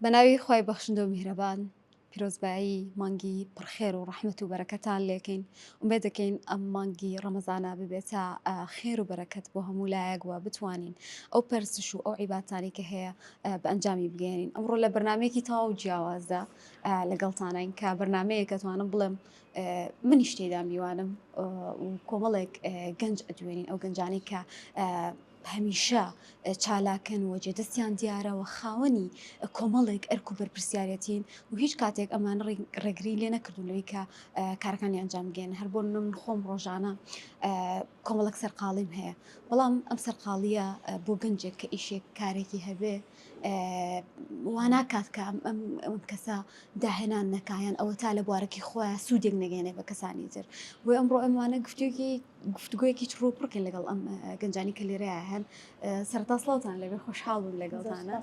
بەناوی خوای بەخشندە و میهرەبان پیرۆزبایی مانگی پڕخێر و ڕەحمەت و بەرەکەتان لێکەین وبێ دەکەین ئەم مانگی ڕەمەزانە ببێتە خێر و بەرەکەت بۆ هەموو لایەکوە بتوانین ئەو پەرستش و ئەو عیباتانی کە هەیە بە ئەنجامی بگەێنین. ئەمڕۆ لە بەرنمەیەکی تەواو جیاوازدا لەگەڵتانین کە بەرنمەیە کە توانم بڵێم منیش تێدا میوانم و کۆمەڵێک گەنج ئەدوێنین ئەو گەنجانی کە هەمیشە چالاکەن و جێدەستیان دیارەوە خاوەنی کۆمەڵێک ئەرک و بەرپرسیارەتین و هیچ کاتێک ئەمان ڕێگری لێ نەکردولەوەی کە کارەکانی ئەنجام بگەێن هەر بۆ من خۆم ڕۆژانە کۆمەڵک سەرقاڵیم هەیە بەڵام ئەم سەرقاڵیە بۆ گەنجێک کە ئیشێک کارێکی هەبێ واناکات کە ئەم کەسە داهێنان نەکایان ئەوە تا لە بوارەکی خۆیان سوودێک نەگەێنێ بە کەسانی تر بۆ ئەمڕۆ ئەمانە گفتوگویەکی چڕۆ پڕکەن لەگەڵ ئەم گەنجانی کە لێرەیە هەن سەرتا سڵاوتان لەبێ خۆشحاڵ بووم لەگەڵتانە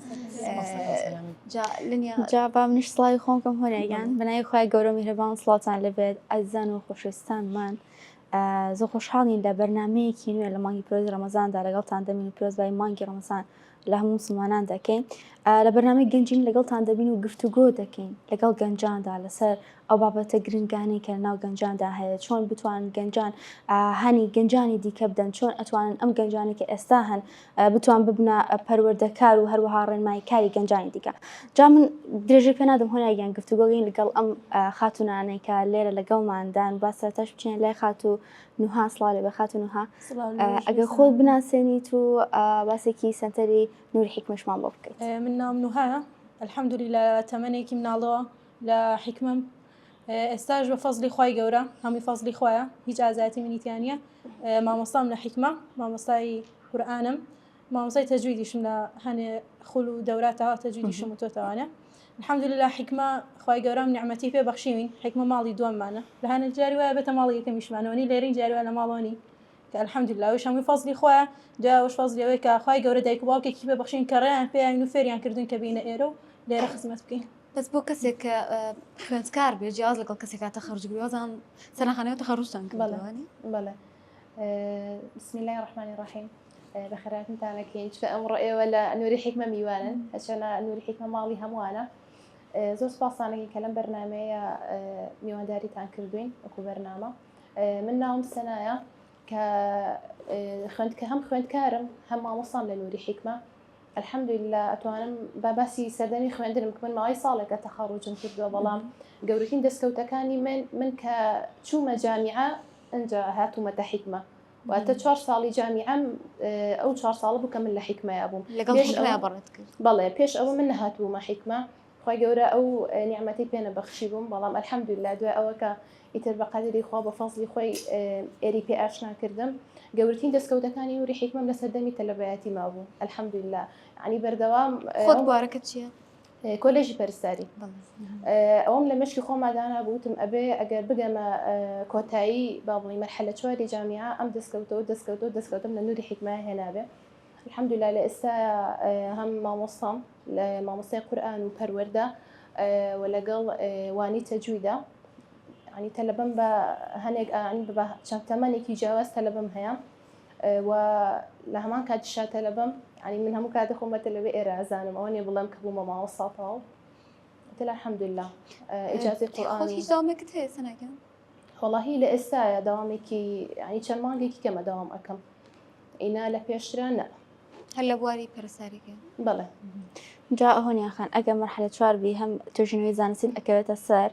جا با منیش سڵاوی خۆمکەم هۆنیان بەنای خۆی گەورە میهرەبان سڵاتان لەبێت ئەزان و خۆشەویستانمان زۆر خۆشحاڵین لە بەرنمەیەکی نوێ لە مانگی پیرۆزی ڕەمەزاندا لەگەڵتان دەبین و پیرۆزبای مانگی ڕەمەزان لە هەموو مسلمانان دەکەین لە بەرنامەی گەنجین لەگەڵتان دەبین و گفتوگۆ دەکەین لەگەڵ گەنجاندا لەسەر ئەو بابەتە گرنگانی کە ناو گەنجاندا هەیە چۆن بتوانن گەنجان هەنی گەنجانی دیکە بدەن چۆن ئەتوانن ئەم گەنجانی کە ئێستا هەن بتوان ببنە پەروەردەکار و هەروەها ڕێنمایی کاری گەنجانی دیکە جا من درێژە پێ نادەم هۆنایان گفتوگۆگەین لەگەڵ ئەم خاتونانەی کە لێرە لەگەڵماندان با سەرتاش بچێن لای خاتو نوها سڵاو لێبێ خاتو نوها ئەگەر خۆت بناسێنیت و باسێکی سنتەری نوری حکمەشمان بۆ بکەیت. من نام نوها الحەمدولیلا تەمەنێکی مناڵەوە لە حکمەم ئێستاش بە فەزلی خوای گەورە هەمووی فەزلی خۆیە هیچ ئازاتی منیتیانە مامۆستام لە حکمە مامۆستای قورئانم مامۆستای تەجویدیشم لە هەنێ خوڵ و دەوراتەوە تەجویدیشم و تۆتەوانە الحەمدولیلا حکمە خوای گەورەم نیعمەتی پێ بەخشیوین حکمە ماڵی دووەممانە لە هەنە جاری وایە بێتە ماڵی یەکەمیشمانەوەنی لێرەی جاری وایە لە ماڵەوەنی کە الحەمدولیلا وش هەمووی فەزلی خۆیە دوایەوەش فەزلی ئەوەی کە خوای گەورە دایک و باوکێکی پێ بەخشین کە ڕێیان پێیان و فێریان کردوین کە بینە ئێرە و لێرە خزمەت بکەین. بەس بۆ کەسێک کە خوێندکار بێت جیاواز لەگەڵ کەسێک تەخەڕج بوێزان سەرخانەوە تەخەڕوجتان کردوانی بەڵێ بسم الله الرحمن الرحیم بەخێراتتانەکەین چکە ئەمڕۆ ئێوە لە نووری حکمە میوانن هەچەنە نووری حکمە ماڵی هەمووانە زۆر سپاسانەکەی کە لەم بەرنمەیە میوانداریتان کردوین وەکو بەرنامە من ناوم سەنایە کە هەم خوێندکارم هەم مامۆستام لە نووری حکمە الحەمدولیلا ئەتوانم باسی سەردەمی خوێندنم کە من ماوەی ساڵێکە تەخەڕوجم کردووە بەڵام گەورەترین دەستکەوتەکانی من کە چوومە جامیعە ئەنجا هاتوومەتە حکمە واتە 4 ساڵی جامیعەم ئەو 4 ساڵە بوو کە من لە حکمەیە بووم بەڵێ پێش ئەوە من نەهاتوومە حکمە خۆی گەورە ئەو نیعمەتی پێ نەبەخشی بووم بەڵام الحەمدولیلا دوای ئەوە کە ئیتر بە قەدری خوا بە فەزلی خۆی ئێری پێ ئاشنا کردم گەورەترین دەستکەوتەکانی نووری حکمەم لە سەردەمی تەلەبەیاتی مابوو الحەمدولیلا عنی بەردەوام خۆت بوارەکەت چییە؟ کۆلێژی پەرستاری ئەوم لە مشکی خۆمادانا بووتم ئەبێ ئەگەر بگەمە کۆتایی با بڵی مەرحلە 4 جامیعە ئەم دەستکەوتم لە نووری حکمە هێنابێ الحەمدولیلا لە ئێستا هەم مامۆستام لە مامۆستای قورئان و پەروەردە و لەگەڵ وانی تەجویدە عنی تەلەبەم بە هەنێک بە چەند تەمەنێکی جیاواز تەلەبەم هەیە و لە هەمان کاتیشا تەلەبەم عنی من هەموو کاتە خۆمەتە لەوێ ئێرە ئەزانم ئەوە نیە بڵێم کە بوومە مامۆستاتەوە الحەمدولیلا ئیجازەی قورئانی داوامێکت هەیە سەناگەن وەڵاهی لە ئێستاە داوامێکی عنی چەند مانگێکی کەمە داوام ئەەکەم ئینا لە پێشترە نە هەر لە بواری پەرستاریکە بەڵێ جا ئەهۆنیاخان ئەگەر مەرحلە 4 بی هەم توژنەوەی زانستیت ئەکەوێتە سەر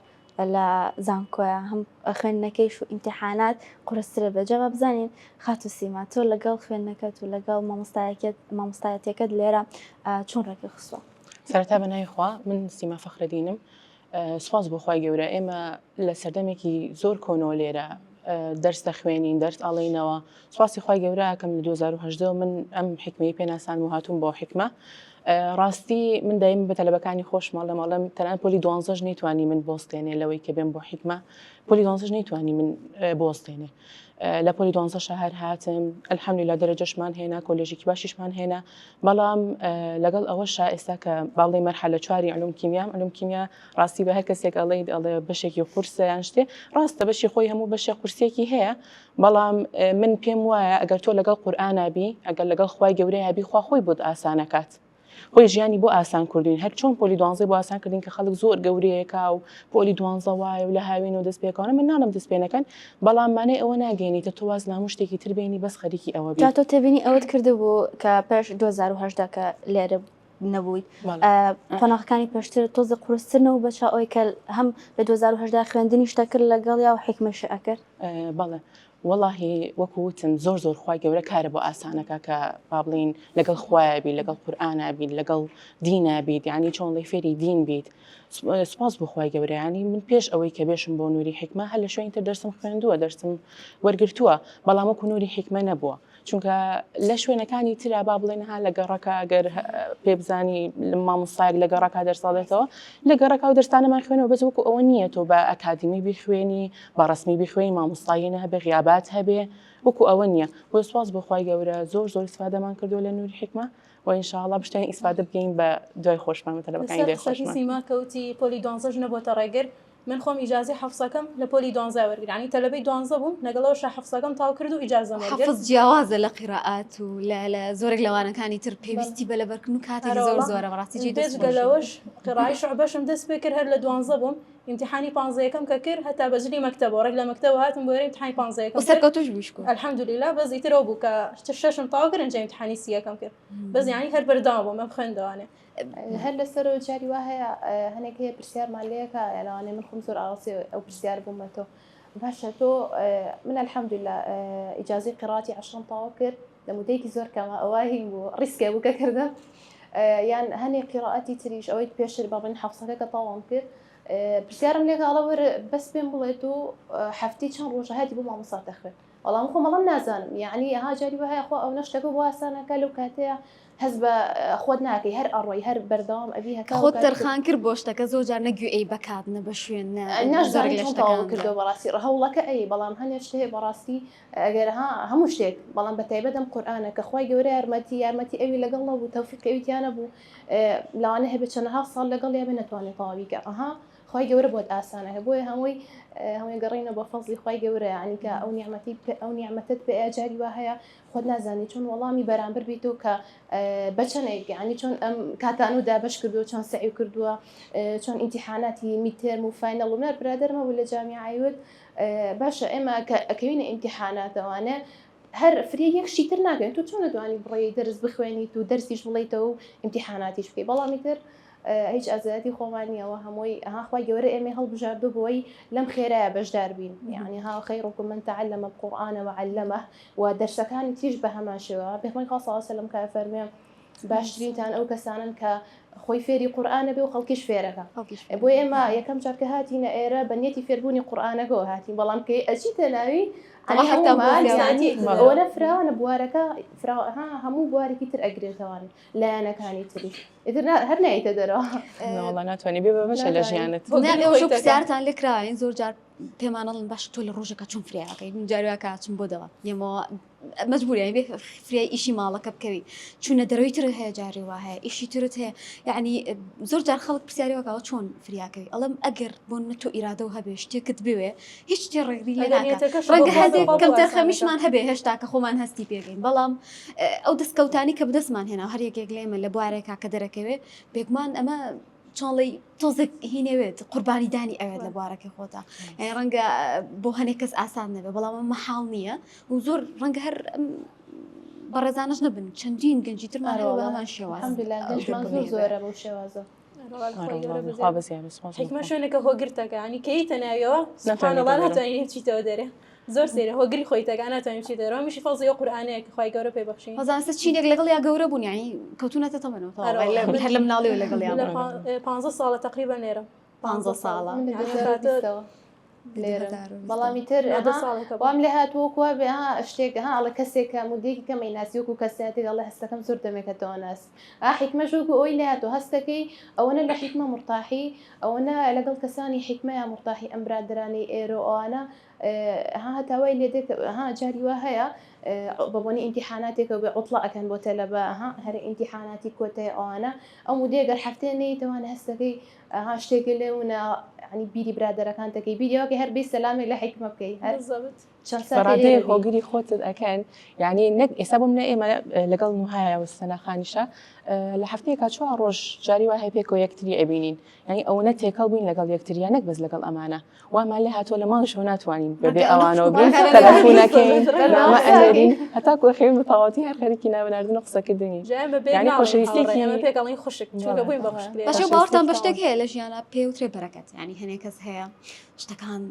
لە زانکۆیە هەم خوێندنەکەیش و ئیمتیحانات قورسترە بە جەواب بزانین خاتو سیما تۆ لەگەڵ خوێندنەکەت و لەگەڵ مامۆستایەتەکەت لێرە چۆن ڕێکی خستووە؟ سەرەتا بەنای خوا من سیما فەخرەدینم سوپاس بۆ خوای گەورە ئێمە لە سەردەمێکی زۆر کۆنۆ لێرە دەرس دەخوێنین دەرس ئەڵێنەوە سوپاسی خوای گەورە ئەکەم لە 2018 من ئەم حکمەی پێناسان و هاتووم بۆ حکمە ڕاستی من دایم بە تەلەبەکانی خۆشماڵ لە ماڵم تەنان پۆلی 12 نەیتوانی من بۆستێنێ لەوەی کە بێم بۆ حکمە پۆلی 12 نەیتوانی من بۆستێنێ لە پۆلی 12 شەهر هاتم الحەمدولیلا دەرەجەشمان هێنا کۆلێژێکی باشیشمان هێنا بەڵام لەگەڵ ئەوەشا ئێستا کە باڵی مەرحلە 4 علوم کیمیا ڕاستی بە هەر کەسێک ئەڵێ بەشێکی قورسە یان شتێ ڕاستە بەشی خۆی هەموو بەشێ قورسێکی هەیە بەڵام من پێم وایە ئەگەر تۆ لەگەڵ قورئانابی ئەگەر لەگەڵ خوای گەورەیابی خوا خۆی بۆت ئاسانەکات خۆی ژیانی بۆ ئاسان کردوین هەر چۆن پۆلی دوانزەی بۆ ئاسان کردین کە خەڵک زۆر گەورەیەکا و پۆلی دوانزە وایە و لە هاوین و دەست پێکەوە من نانم دەست پێنەکەن بەڵام مانای ئەوە ناگەێنیتە تۆ واز لە هەموو شتێکی تر بینی بەس خەریکی ئەوە جا بیت. تۆ تێبینی ئەوت کردبوو کە پێش 2010 کە لێرە نەبوویت قۆناغەکانی پێشتر تۆزە قورستنەوە بەچ ئەوی کە هەم لە 2010 خوێندنی شتە کرد لەگەڵ یا و حکمەش ئەکرد بەڵێ واللهی وەکوتم زۆر خی گەورە کارە بۆ ئاسانەکە کە با بڵین لەگەڵ خوایە بیت لەگەڵ قورئانە بیت لەگەڵ دینە بیت یعنی چۆن لەی فێری دین بیت سپاس بۆ خی گەورەیانی من پێش ئەوەی کە بێشم بۆ نووری حکمە هەر لە شوێنتر دەرسم خوێندووە دەرسم وەرگرتووە بەڵام وەکو نووری حکمە نەبووە چونکە لە شوێنەکانی ترا با بڵێنها لە گەڕەکە ئەگەر پێ بزانی مامۆستایەک لە گەڕەکە دەرساڵێتەوە لە گەڕەکە و دەستانەمان خوێنەوە بەس وەکو ئەوە نییە تۆ بە ئەکادمی بیخوێنی بە ڕسمی بیخوێنی مامۆستاییە هەبێ غیابات هەبێ وەکو ئەوە نییە بۆ سواز بۆ خی گەورە زۆر ئیسفادەمان کردو لە نووری حکمە و ئینشاءڵڵا بشتێن ئیسفادە بگەین بە دوای خۆشمانمەتە لە بەکانی دوای خۆشمان سیما کەوتی پۆلی دوانزەش نەبووتە ڕێگر من خۆم ئیجازەی حەفسەکەم لە پۆلی دوانزە وەرگرت ینی تەلەبەی دوانزە بووم لەگەڵەوە حەفسەکەم تاو کرد و ئیجازەم وەرگرت حەفز جیاوازە لە قیرائات و لە زۆرێک لەوانەکانی تر پێویستی بە لەبەرکردن و کاتی زۆرە بەڕاستی پێشگەلەوەش قڕای شعبەشم دەست پێ کرد هەر لە دوانزە بووم امتحانی 15 کە کرد هەتا بەجلی مەکتەبەوە ڕێک لە مەکتەبە هاتم بۆ امتحانی 15 سەرکەوتوش بووشکو الحەمدولله بەس ئیترەوە بوو کە شەشم تاو کرد ئەنجام امتحانی 30 کرد بەس یعنی هەر بەردەوام بووم ئەم خوێندەوانێ هەر لەسەرەوە جاری وا هەیە هەنێک هەیە پرسیارمان لەیەکە لەوانێ من خۆم زۆر ئاڵسی ئەو پرسیار بوومەتەوە باشە تۆ من الحەمدولله ئیجازەی قیراتی 10 تاوا کرد لە مودەیەکی زۆر کەمە ئەوهی بوو ڕیسکە بوو کە کردم یان هەنێک قیراەتی تریش ئەوەی پێشتر بابن حەفسەکە کە تاوام کرد پرسیارم لێکە ئەڵە وەرە بەس پێم بڵێت و هەفتی چەند ڕۆژە هاتی بوو مامۆستا دەخوێت وەڵام خۆمەڵام نازانم یعنی ها جاری وە هەیە خۆ ئەو نەشتەکە بۆ ئاسانەکە لەو کاتەیە هەز بە خۆت ناکەی هەر ئەڕۆی هەر بەردەوام ئەبی هەکە خۆت دەرخان کرد بۆ شتەکە زۆر جار نەگوێ ئەی بەکاتنە بە شوێن نازانانی تاوا کردەوە بەڕاستی هەوڵەکە ئەی بەڵام هەنێک شت هەیە بەڕاستی ئەگەر هەموو شتێک بەڵام بە تایبەت ئەم قورئانە کە خی گەورە یارمەتی ئەوی لەگەڵ نەبوو تەوفیق ئەویتیانە بوو لەوانە هەبێت چەندەها ساڵ لەگەڵ یا بێ نەتوانێت تەواوی کە خی گەورە بۆت ئاسانە هە بۆیە هەمووی گەڕینە بە فەزلی خی گەورە عنیکە ئەو نیعمەتت بە ئاجاری وا هەیە خۆت نازانی چۆن وەڵامی بەرامبەر بیت و کە بەچەنێک عنی چۆن ئەم کاتان و دابش کردووە چۆن سعی کردووە چۆن ئیمتیحاناتی میترم و فاینەڵ و نەر برادەرمە و لە جامیعایوت باشە ئێمە ئەکەوینە ئیمتیحاناتەوانە هەر فری یەکشی تر ناگەن تو چۆن دەوانی بڕێی دەرس بخوێنیت و دەرسیش بڵیتەوە و ئیمتیحاناتیش بکەی بەڵامی تر هیچ ئازادی خۆمانیەوە هەمووی خی گەورە ئێمە هەڵبژاردو بۆی لەم خێرایە بەشدار بین یعنی خەیرکم من تعلم القرآن وعلمه و دەرسەکانی تریش بە هەماشەوە پێغمبەر خوا صلی الله علیه و سلم کە فەرمێ باشترینتان ئەو کەسانن کە خۆی فێری قورئانە بێ و خەڵکیش فێرەکە بۆ ئێمە یەکەم جار کە هاتینە ئێرە بە نیەتی فێربوونی قورئانەکەەوە هاتین بەڵام کە ئەچیتە ناوی ئەوە فراوانە بوارەکە هەموو بوارێکی تر ئەگرێتەوان لایەنەکانی تری هەر نایتە دەرەوە وڵا ناتوانانی بێ بەشە لە ژیانت پرسیارتان لێکراین زۆر جار پێمانەڵن باش تۆ لە ڕۆژەکە چۆن فریاکەی جاروواکە چم بۆ دەوە یەمەوە مەجبوریان بێ فریای ئیشی ماڵەکە بکەوی چونە دەرەوەی تر هەیە جاری وا هەیە ئیشی ترت هەیە یعنی زۆر جار خەڵک پرسیاریەوەکەەوە چۆن فریاکەوی ئەڵم ئەگەر بۆ نەتۆ ئیرادە و هەبێ شتێکت بوێ هیچ شتێ ڕێگری لە ڕەنگە هەندێک کەمتر خەمیشمان هەبێ هێشتا کە خۆمان هەستی پێگەین بەڵام ئەو دەستکەوتانی کە بەدەستمان هێنا هەر یەکێک لێمە لە بوارێکا کە دەرەکەوێ بێگومان ئەمە چۆڵی تۆزێک هینەوێت قوربانی دانی ئەوێت لە بوارەکەی خۆتا ڕەنگە بۆ هەنێک کەس ئاسان نەبێ بەڵام ئەمە حاڵ نییە و زۆر ڕەنگە هەر بەڕێزانش نەبن چەندین گەنجی ترمان هەمان شێواز زۆرە بەو شێوازە حکمە شوێنێکە هۆگرتەکە ینی کەیتە ناویەوە سبحانەڵڵا ناتوانین چیتەوە دەرێ زۆر سێرە هۆگری خۆی تەکان ناتوانین چی دەرەوە میشی فەزی قورئانەیە کە خی گەورە پێبەخشین فەزانسە چینێک لەگەڵ یا گەورە بوون یعنی کەوتونەتە تەمەنەوە هەر لە مناڵی و لەگەڵ 15 ساڵە تقریبا نێرە 15 ساڵە بەڵامی تر وام لێ هاتووەکووە بێ شتێک ئەڵە کەسێکە مودێکی کەمەی ناسیوەکو کەساتێک ئەڵە هەستەکەم زۆر دەمێکەوە ناس حکمەژوەکو ئەوی لە هاتوو هەستەکەی ئەوەنە لە حکمە مرتاحی ئەوەنە لەگەڵ کەسانی حکمەیە مرتاحی ئەم برادرانی ئێرە ئەوانە هەتاوای لێدێک جاری وا هەیە بەبوونی ئیمتیحاناتێکە بێ عوتڵە ئەکەن بۆ تەلەبە هەرە ئیمتیحاناتی کۆتەی ئەوانە ئەو مودێگەر هەفتێ نەیتەوانە هەستەکەی شتێکی لێونە ینی بیری برادەرەکان دەکەی بیریەوەکە هەر بێ سەلامێک لە حکمە بکەی هەر بەڕادەیە هۆگری خۆتت ئەکەن یعنی نەک ئێستا بۆ منە ئێمە لەگەڵ نوهایە و سەناخانیشە لە هەفتەیەکە 4 ڕۆژ جاری وای هەیە پێکەوە یەکتری ئەبینین یعنی ئەوەنە تێکەڵ بووین لەگەڵ یەکتریان نەک بەس لەگەڵ ئەمانە وامان لێ هاتووە لە ماڵشەوە ناتوانین بەبێ ئەوانەوە بین تەلەفۆنەکەین نامە ئەنەرین هەتا کۆخێن بە تەواوەتی هەر خەریکی ناوەناردن و قسەکردنی یعنی خۆشەویستێکی پێکەڵی خوشک بووین بە خوشک باشە باوەڕتان بە شتێک هەیە لە ژیانە پێوترێ بەرەکەت ینی هەنێک کەس هەیە شتەکان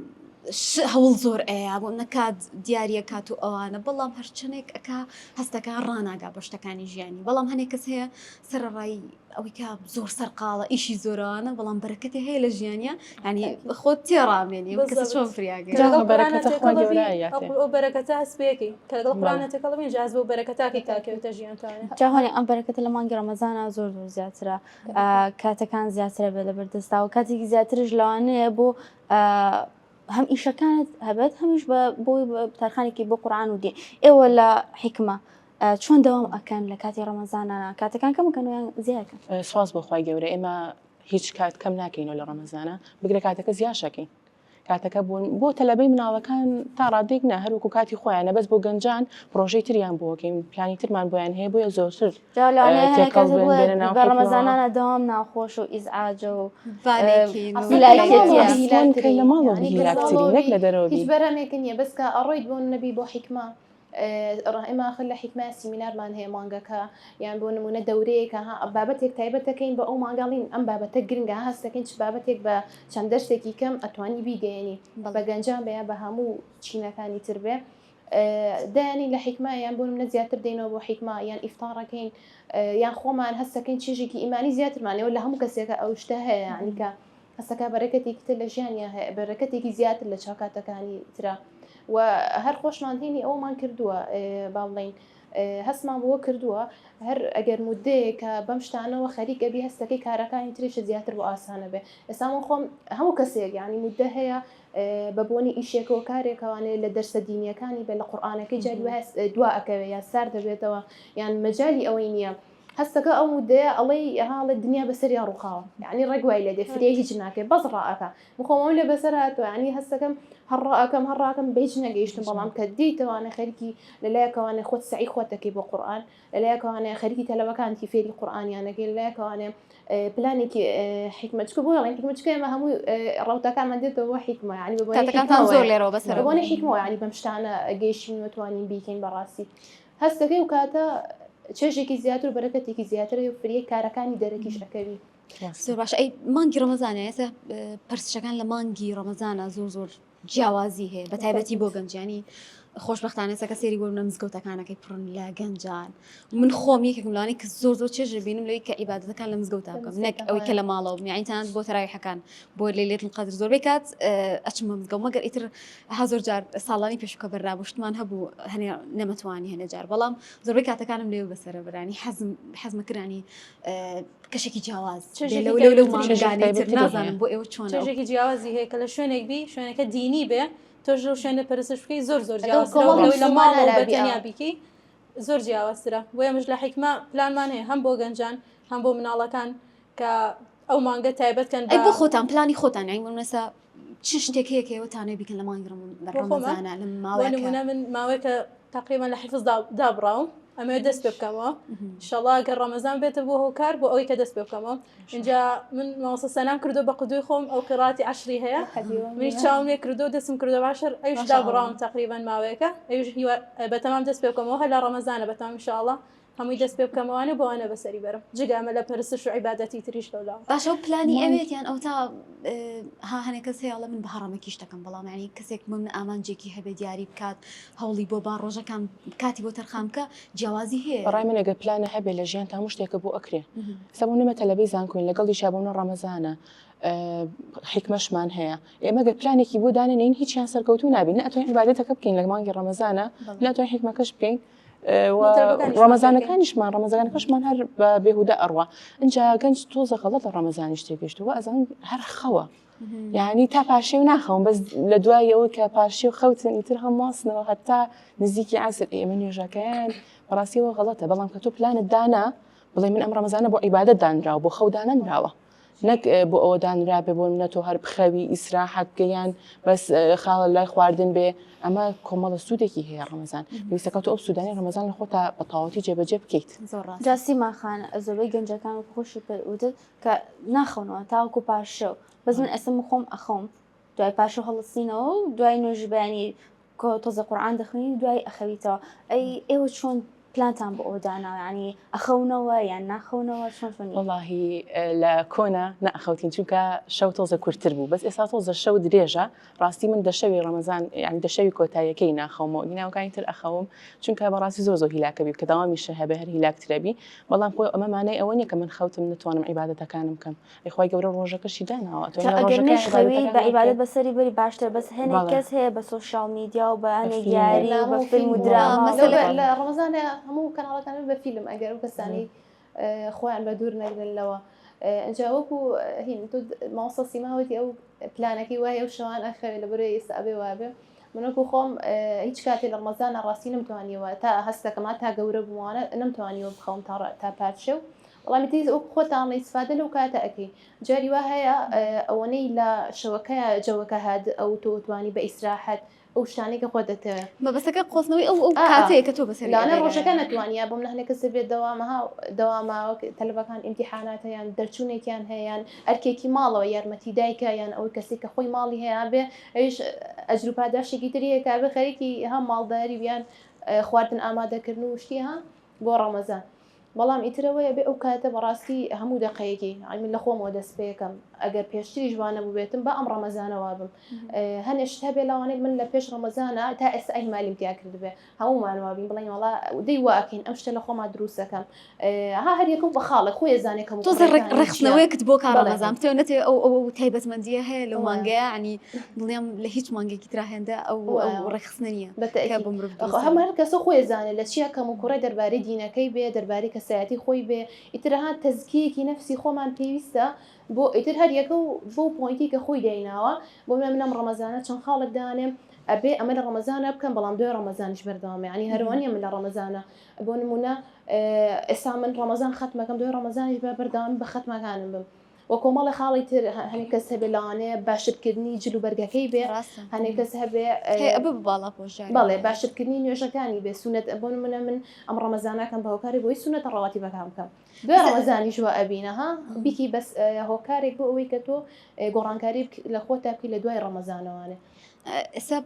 هەوڵ زۆر ئەیە بۆ نەکات دیارە کات و ئەوانە بەڵام هەرچنێک ئەکا هەستەکان ڕناگا بە شتەکانی ژیانی بەڵام هەنێک کەس هەیە سەرڕای ئەوەی کە زۆر سەرقاڵە ئیشی زۆرانە بەڵام بەرەکەتی هەیە لە ژیانە ینی خۆت تێڕامێنی کەس چۆن فریاگە ئەو بەرەکەتە هەسپێکی کە لەگەڵ قورآنەتەکەڵبین جاز بۆ بەرەکەتاکی تاکەوتە ژیانتانە جاهۆنی ئەم بەرەکەتە لە مانگی ڕەمەزانە زۆر زیاترە کاتەکان زیاترە بێت لە بەردەستا و کاتێکی زیاترش لەوانەیە بۆ هەم ئیشەکانت هەبێت هەمیش بۆی تارخانێکی بۆ قورآن و دین ئێوە لە حیکمە چۆن دەوام ئەکەن لە کاتی ڕەمەزانانە کاتەکان کەمکەن و زیادکەن سواز بۆ خوای گەورە ئێمە هیچ کات کەم ناکەینەوە لە ڕەمەزانە بگرە کاتەکە زیاشەکەین کاتەکە بوون بۆ تەلەبەی مناڵەکان تا ڕادێک نە هەروکو کاتی خۆیانە بەس بۆ گەنجان پرۆژەی تریان بۆکەین پلانی ترمان بۆیان هەیە بۆیە زۆرتر بە ڕەمەزانانە دەوام ناخۆش و ئیزعاجە و لە ماڵ نەک لە دەرەوە هیچ بەرەمێکن نیە بەس کە ئەڕۆیت بۆ نەبی بۆ حیکمە ئێمە خل لە حیکمە سیمینارمان هەیە مانگەکە یان بۆ نمونە دەورەیەکە بابەتێک تایبەتەکەین بە ئەو ماگەڵین ئەم بابەتە گرنگە هەستەکەین چ بابەتێک بە چەند دەرسێکی کەم ئەتوانی بیگەێنی بە گەنجان بەیە بە هەموو چینەکانی تر بێ دایانی لە حیکمە یان بۆ منە زیاتر دێنەوە بۆ حیکمە یان ئیفتاڕەکەین یان خۆمان هەستەکەین چێژێکی ئیمانی زیاترمانەوە لە هەموو کەسێکە ئەو شتە هەیە ینیکە هەستەکە بەرەکەتێکی تر لە ژیانیا هەیە بەرەکەتێکی زیاتر لە چاکاتەکانی ترە و هەر خۆشمان هێنی ئەومان کردووە با بڵین هەستمان بۆ کردووە هەر ئەگەر مودەیەکە بەم شتانەوە خەریکەبی هەستەکەی کارەکانی تریشە زیاتر بۆ ئاسانە بێ ئێستامان خۆم هەموو کەسێک ینی مودە هەیە بە بۆنی ئیشێکەوە کارێکەوانێ لە دەرسە دینیەکانی بێ لە قورآانەکەی جاری دوا ئەکەوێ یا سار دەبێتەوە یان مەجای ئەوەی نییە هەستەکە ئەو مودەیە ئەڵەی هاڵە دنیا بەسەریا ڕووخاوە یعنی ڕێگوای لە دێفرێ هیچ ناکەێت بەس ڕائەکە بخۆمەوە لێ بەسەر هاتووە ینی هەستەکەم هەڕاکەم بەیج نەگەیشتم بەڵام کە دیتەوانە خەریکی لەلایەکەوانێ خۆت سعی خۆتەکەی بۆ قورآن لەلایەکەوانێ خەریکی تەلەوەکانتی فێری قورآانیانەکەی لەلایەکەوانێ پلانێکی حکمەچکە بۆ ڵێن حکمەچکە ئێمە هەمووی ڕوتەکانمان دێتەوە حیکمە ینی زۆر لێرەوە بەسەر بۆنی حیکمەوە ینی بەم شتانە گەیشتین وتوانین بیکەین بەڕاستی هەستەکەی و کاتە چێژێکی زیاتر و بەرەکەتێکی زیاتر و فریە کارەکانی دەرەکیش ئەەکەوی زۆر باش ئەی مانگی ڕەمەزانە ئێستا پرسشەکان لە مانگی ڕەمەزانە زۆر جیاوازی هەیە بە تایبەتی بۆ گەنجانی خۆشبەختانە سەکە سێری بۆ منە مزگەوتەکانەکەی پڕن لە گەنجان من خۆم یەکێکم لەوانەی کە زۆر چێژ بینم لەوەی کە عیبادەتەکان لە مزگەوتا بکەم نەک ئەوەی کە لە ماڵەوە میعینتان بۆ تەراویحەکان بۆ لەیلەتول قەدر زۆربەی کات ئەچمە مزگەوت مەگەر ئیتر زۆر جار ساڵانی پێشووکە بەرابشتمان هەبوو هەنێ نەمەتوانی هەنێ جار بەڵام زۆربەی کاتەکانم لێو بەسەرە بەرانی حەزمەکردانی کەشێکی جیاواز لەو مانگانەی تر نازانم بۆ ئێوە چۆن چێژێکی جیاوازی هەیە کە لە شوێنێک بی شوێنەکە دینی بێ تۆش شوێنە پەرستش بکەی زۆر لە ماڵەوە بەتەنیا بیکەی زۆر جیاوازترە بۆیە مش لە حیکمە پلانمان هەیە هەم بۆ گەنجان هەم بۆ مناڵەکان کە ئەو مانگە تایبەتکەن بۆ خۆتان پلانی خۆتان نەسا چ شتێک هەیەکەوەتانێ بیکەن لە مانگی ڕەمەزانە لە ماوەیە من ماوەیەکە تقریبا لە حیفز دابڕاوم ئەمە دەست پێ بکەمەوە ئینشاڵڵا گەر ڕەمەزان بێتە بۆ هۆکار بۆ ئەوەی کە دەست پێ بکەمەوە اینجا من ماوەسە سەنام کردو بە قودوی خۆم ئەو قیراتی 10 هەیە منی چاوم لێ کردو دەستم کردو باشر ئەوش دابڕاوم تقریبا ماوەیەکە ئەوش بەتەمام دەست پێ بکەمەوە هەر لە ڕەمەزانە بەتەمام ئینشاڵڵا هەمووی دەست پێ بکەمەوانە بۆوانە بەسەری بەرم جگامە لە پەرستش و عیبادەتی تریش لەولا باشە و پلانی ئەوێتیان ئەو تا هەنێک کەس هەیەڵە من بە هەڕەمەکی شتەکەم بەڵام ینی کەسێک من ئامانجێکی هەبێ دیاری بکات هەوڵی بۆ با ڕۆژەکان کاتی بۆ تەرخامکە جیاوازی هەیە بەڕای من ئەگەر پلانە هەبێ لە ژیان تا هەموو شتێکە بۆ ئەکرێ سەبوو نەمە تەلەبەی زانکۆین لەگەڵی شابوونە ڕەمەزانە حکمەشمان هەیە ئێمە گەر پلانێکی بۆ دانێنین هیچیان سەرکەوتوو نابین نەتوانین عیبادەتەکە بکەین لە مانگی ڕەمەزانە ناتوانین حکمەکەش بکەین ڕەمەزانەکانیشمان ڕەمەزانەکەشمان هەر بە بێهودە ئەڕوا اینجا گەنج تۆزە غەڵەت لە ڕەمەزانی شتێکشتەوە ئەزان هەر خەوە یعنی تا پاشێ و ناخەوم بەس لە دوایەوە کە پاشێ و خەوتن ئیتر هەمواسنەوە هەتا نزیکی عسر ئێمە نوێژەکەیان بەڕاستیەوە غەڵەتە بەڵام کە تۆ پلانت دانا بڵێ من ئەم ڕەمەزانە بۆ عیبادەت دانراوە بۆ خەو دانەنراوە نەک بۆ ئەوە دانرا بێ بۆ منە تۆ هەر بخەوی ئیسراحەت بکەیان بەس خاڵە لای خواردن بێ ئەمە کۆمەڵە سوودێکی هەیە ڕەمەزان ویستەکە تۆ ئەو سوودانی ڕەمەزان لە خۆتا بە تەواوەتی جێبەجێ بکەیت زۆر ڕاست جاسی ماخانە زۆربەی گەنجەکان و خۆشی پێوتت کە ناخەونەوە تاوەکو پاشەو بەس من ئەسم خۆم ئەخۆم دوای پاشە هەڵستینەوە و دوای نوێژی بەیانی تۆزە قورعان دەخوێنی دوای ئەخەویتەوە ئێوە چۆن پلانتان بۆ ئەوە داناوە ینی ئەخەونەوە یان ناخەونەوە چۆن وڵاهی لە کۆنا نەخەوتین چونکە شەو تۆزە کورتتر بوو بەس ئێستا تۆزە شەو درێژە ڕاستی من دەشەوی ڕەمەزان ینی دەشەوی کۆتاییەکەی ناخەومەوە ناوکانی تر ئەخەوم چونکە بەڕاستی زۆر هیلاکەبی کە داوامیشە هەبێ هەر هیلاکترەبی بەڵام خۆی ئەمە مانای ئەوە نیە کە من خەوتم نتوانم عیبادەتەکانم بکەم خی گەورە ڕۆژەکەشی داناوە ئەگەر بە عیبادەت بەسەری بەری باشتر بەس هەنێک کەس هەیە بە سۆشیال میدیا و بە هەنێک یاری و بە فیلم و دراما لە ڕەمەزانە هەموو کەناڵەکان بە فیلم ئەگەر و کەسانی خۆیان بە دوور نەگرنەوە ئەجا وەکو هین تۆ ماوەسە سیماوەتی ئەو پلانەکەی وایە ئەو شەوان ئەخەوێت لە بەرەوەی ئێستا ئەبێ وابێ منەکو خۆم هیچ کاتێ لە ڕەمەزانە ڕاستی نەمتوانیەوە تا هەستەکەما تا گەورە بووانە نەمتوانیەوە بخەوم تا پارچە و وەڵامی تیز ئەو خۆتان لە ئیسفادە لەو کاتە ئەەکەی جاری وا هەیە ئەوەنەی لە شەوەکەیە جەوەکە هات ئەو تۆ توانی بە ئیسراحەت ئەو شتانێکە خۆ دەتەوە مەبەستەکە قۆزنەوەی ئەو کاتەیە کە تۆ بەسەر لاانە ڕۆژەکە نەتوانیا بۆم نە هەنێک کەسە بێت دەواماوە تەلەبەکان ئیمتیحاناتەیان دەرچوونێکیان هەیەیان ئەرکێکی ماڵەوە یارمەتی دایکە یان ئەوەی کەسی کە خۆی ماڵی هەیە بێ ئەوش ئەجر و پاداشتێکی تریەکە بێ خەریکی هەم ماڵداری بیان خواردن ئامادەکردن و شتی ها بۆ ڕەمەزان بەڵام ئیترەوەیە بێ ئەو کاتە بەڕاستی هەموو دقەیەکی من لە خۆمەوە دەست پێەکەم ئەگەر پێشتری جوانە ببێتم بە ئەم ڕەمەزانەوە بم هەنێشت هەبێ لاوانێت من لە پێش ڕەمەزانە تا ئێستا ئەی مالیم تیا کرد بێ هەمومانوابین بڵین وڵا دەی واکەین ئەم شتە لە خۆما دروستەکەم ها هەر یەکەم بە خاڵک خۆی زانێکم تۆ ڕێخستنەوەیکت بۆ کار ڕەمەزان تۆ نەتێ ئەو تایبەتمەندیە هەیە لەو مانگەیە عنی بڵێم لە هیچ مانگێکی ترا هێندە ئەو ڕێخستنە نیە هەم هەر کەسە خۆی زانێت لە چیە کەم و کوڕی دەربارەی دینەکەی بێ دەربارەی کەسایەتی خۆی بێ ئیترها تەزکیەکی نەفسی خۆمان پێویستە بۆ ئیتر هەر یەکە و بۆ پۆینتی کە خۆی دایناوە بۆ منم ڕەمەزانە چەند خاڵک دانێم ئەبێ ئەمە لە ڕەمەزانە بکەم بەڵام دوای ڕەمەزانیش بەردەوامێ ینی هەروانە من لە ڕەمەزانە بۆ نمونە ئێستا من ڕەمەزان ختمەکەم دوای ڕەمەزانیش بەردەوام بە ختمەکانم بم وە کۆمەڵی خاڵی تر هەنێک کەس هەبێ لەوانەیە باشترکردنی جل و بەرگەکەی بێ هەنێک کەس هەبێ باڵا پۆشای بەڵێ باشترکردنی نوێژەکانی بێ سونەت بۆ نمونە من ئەم ڕەمەزانەکەم بە هۆکاری بۆی سونەتە ڕەواتی بەکام بکەم دوای ڕەمەزانی ژوە ئەبینەها بیکی بەس هۆکارێک بۆ ئەوەی کە تۆ گۆڕانکاری لە خۆتا بکەی لە دوای ڕەمەزانەوانێ ئێستا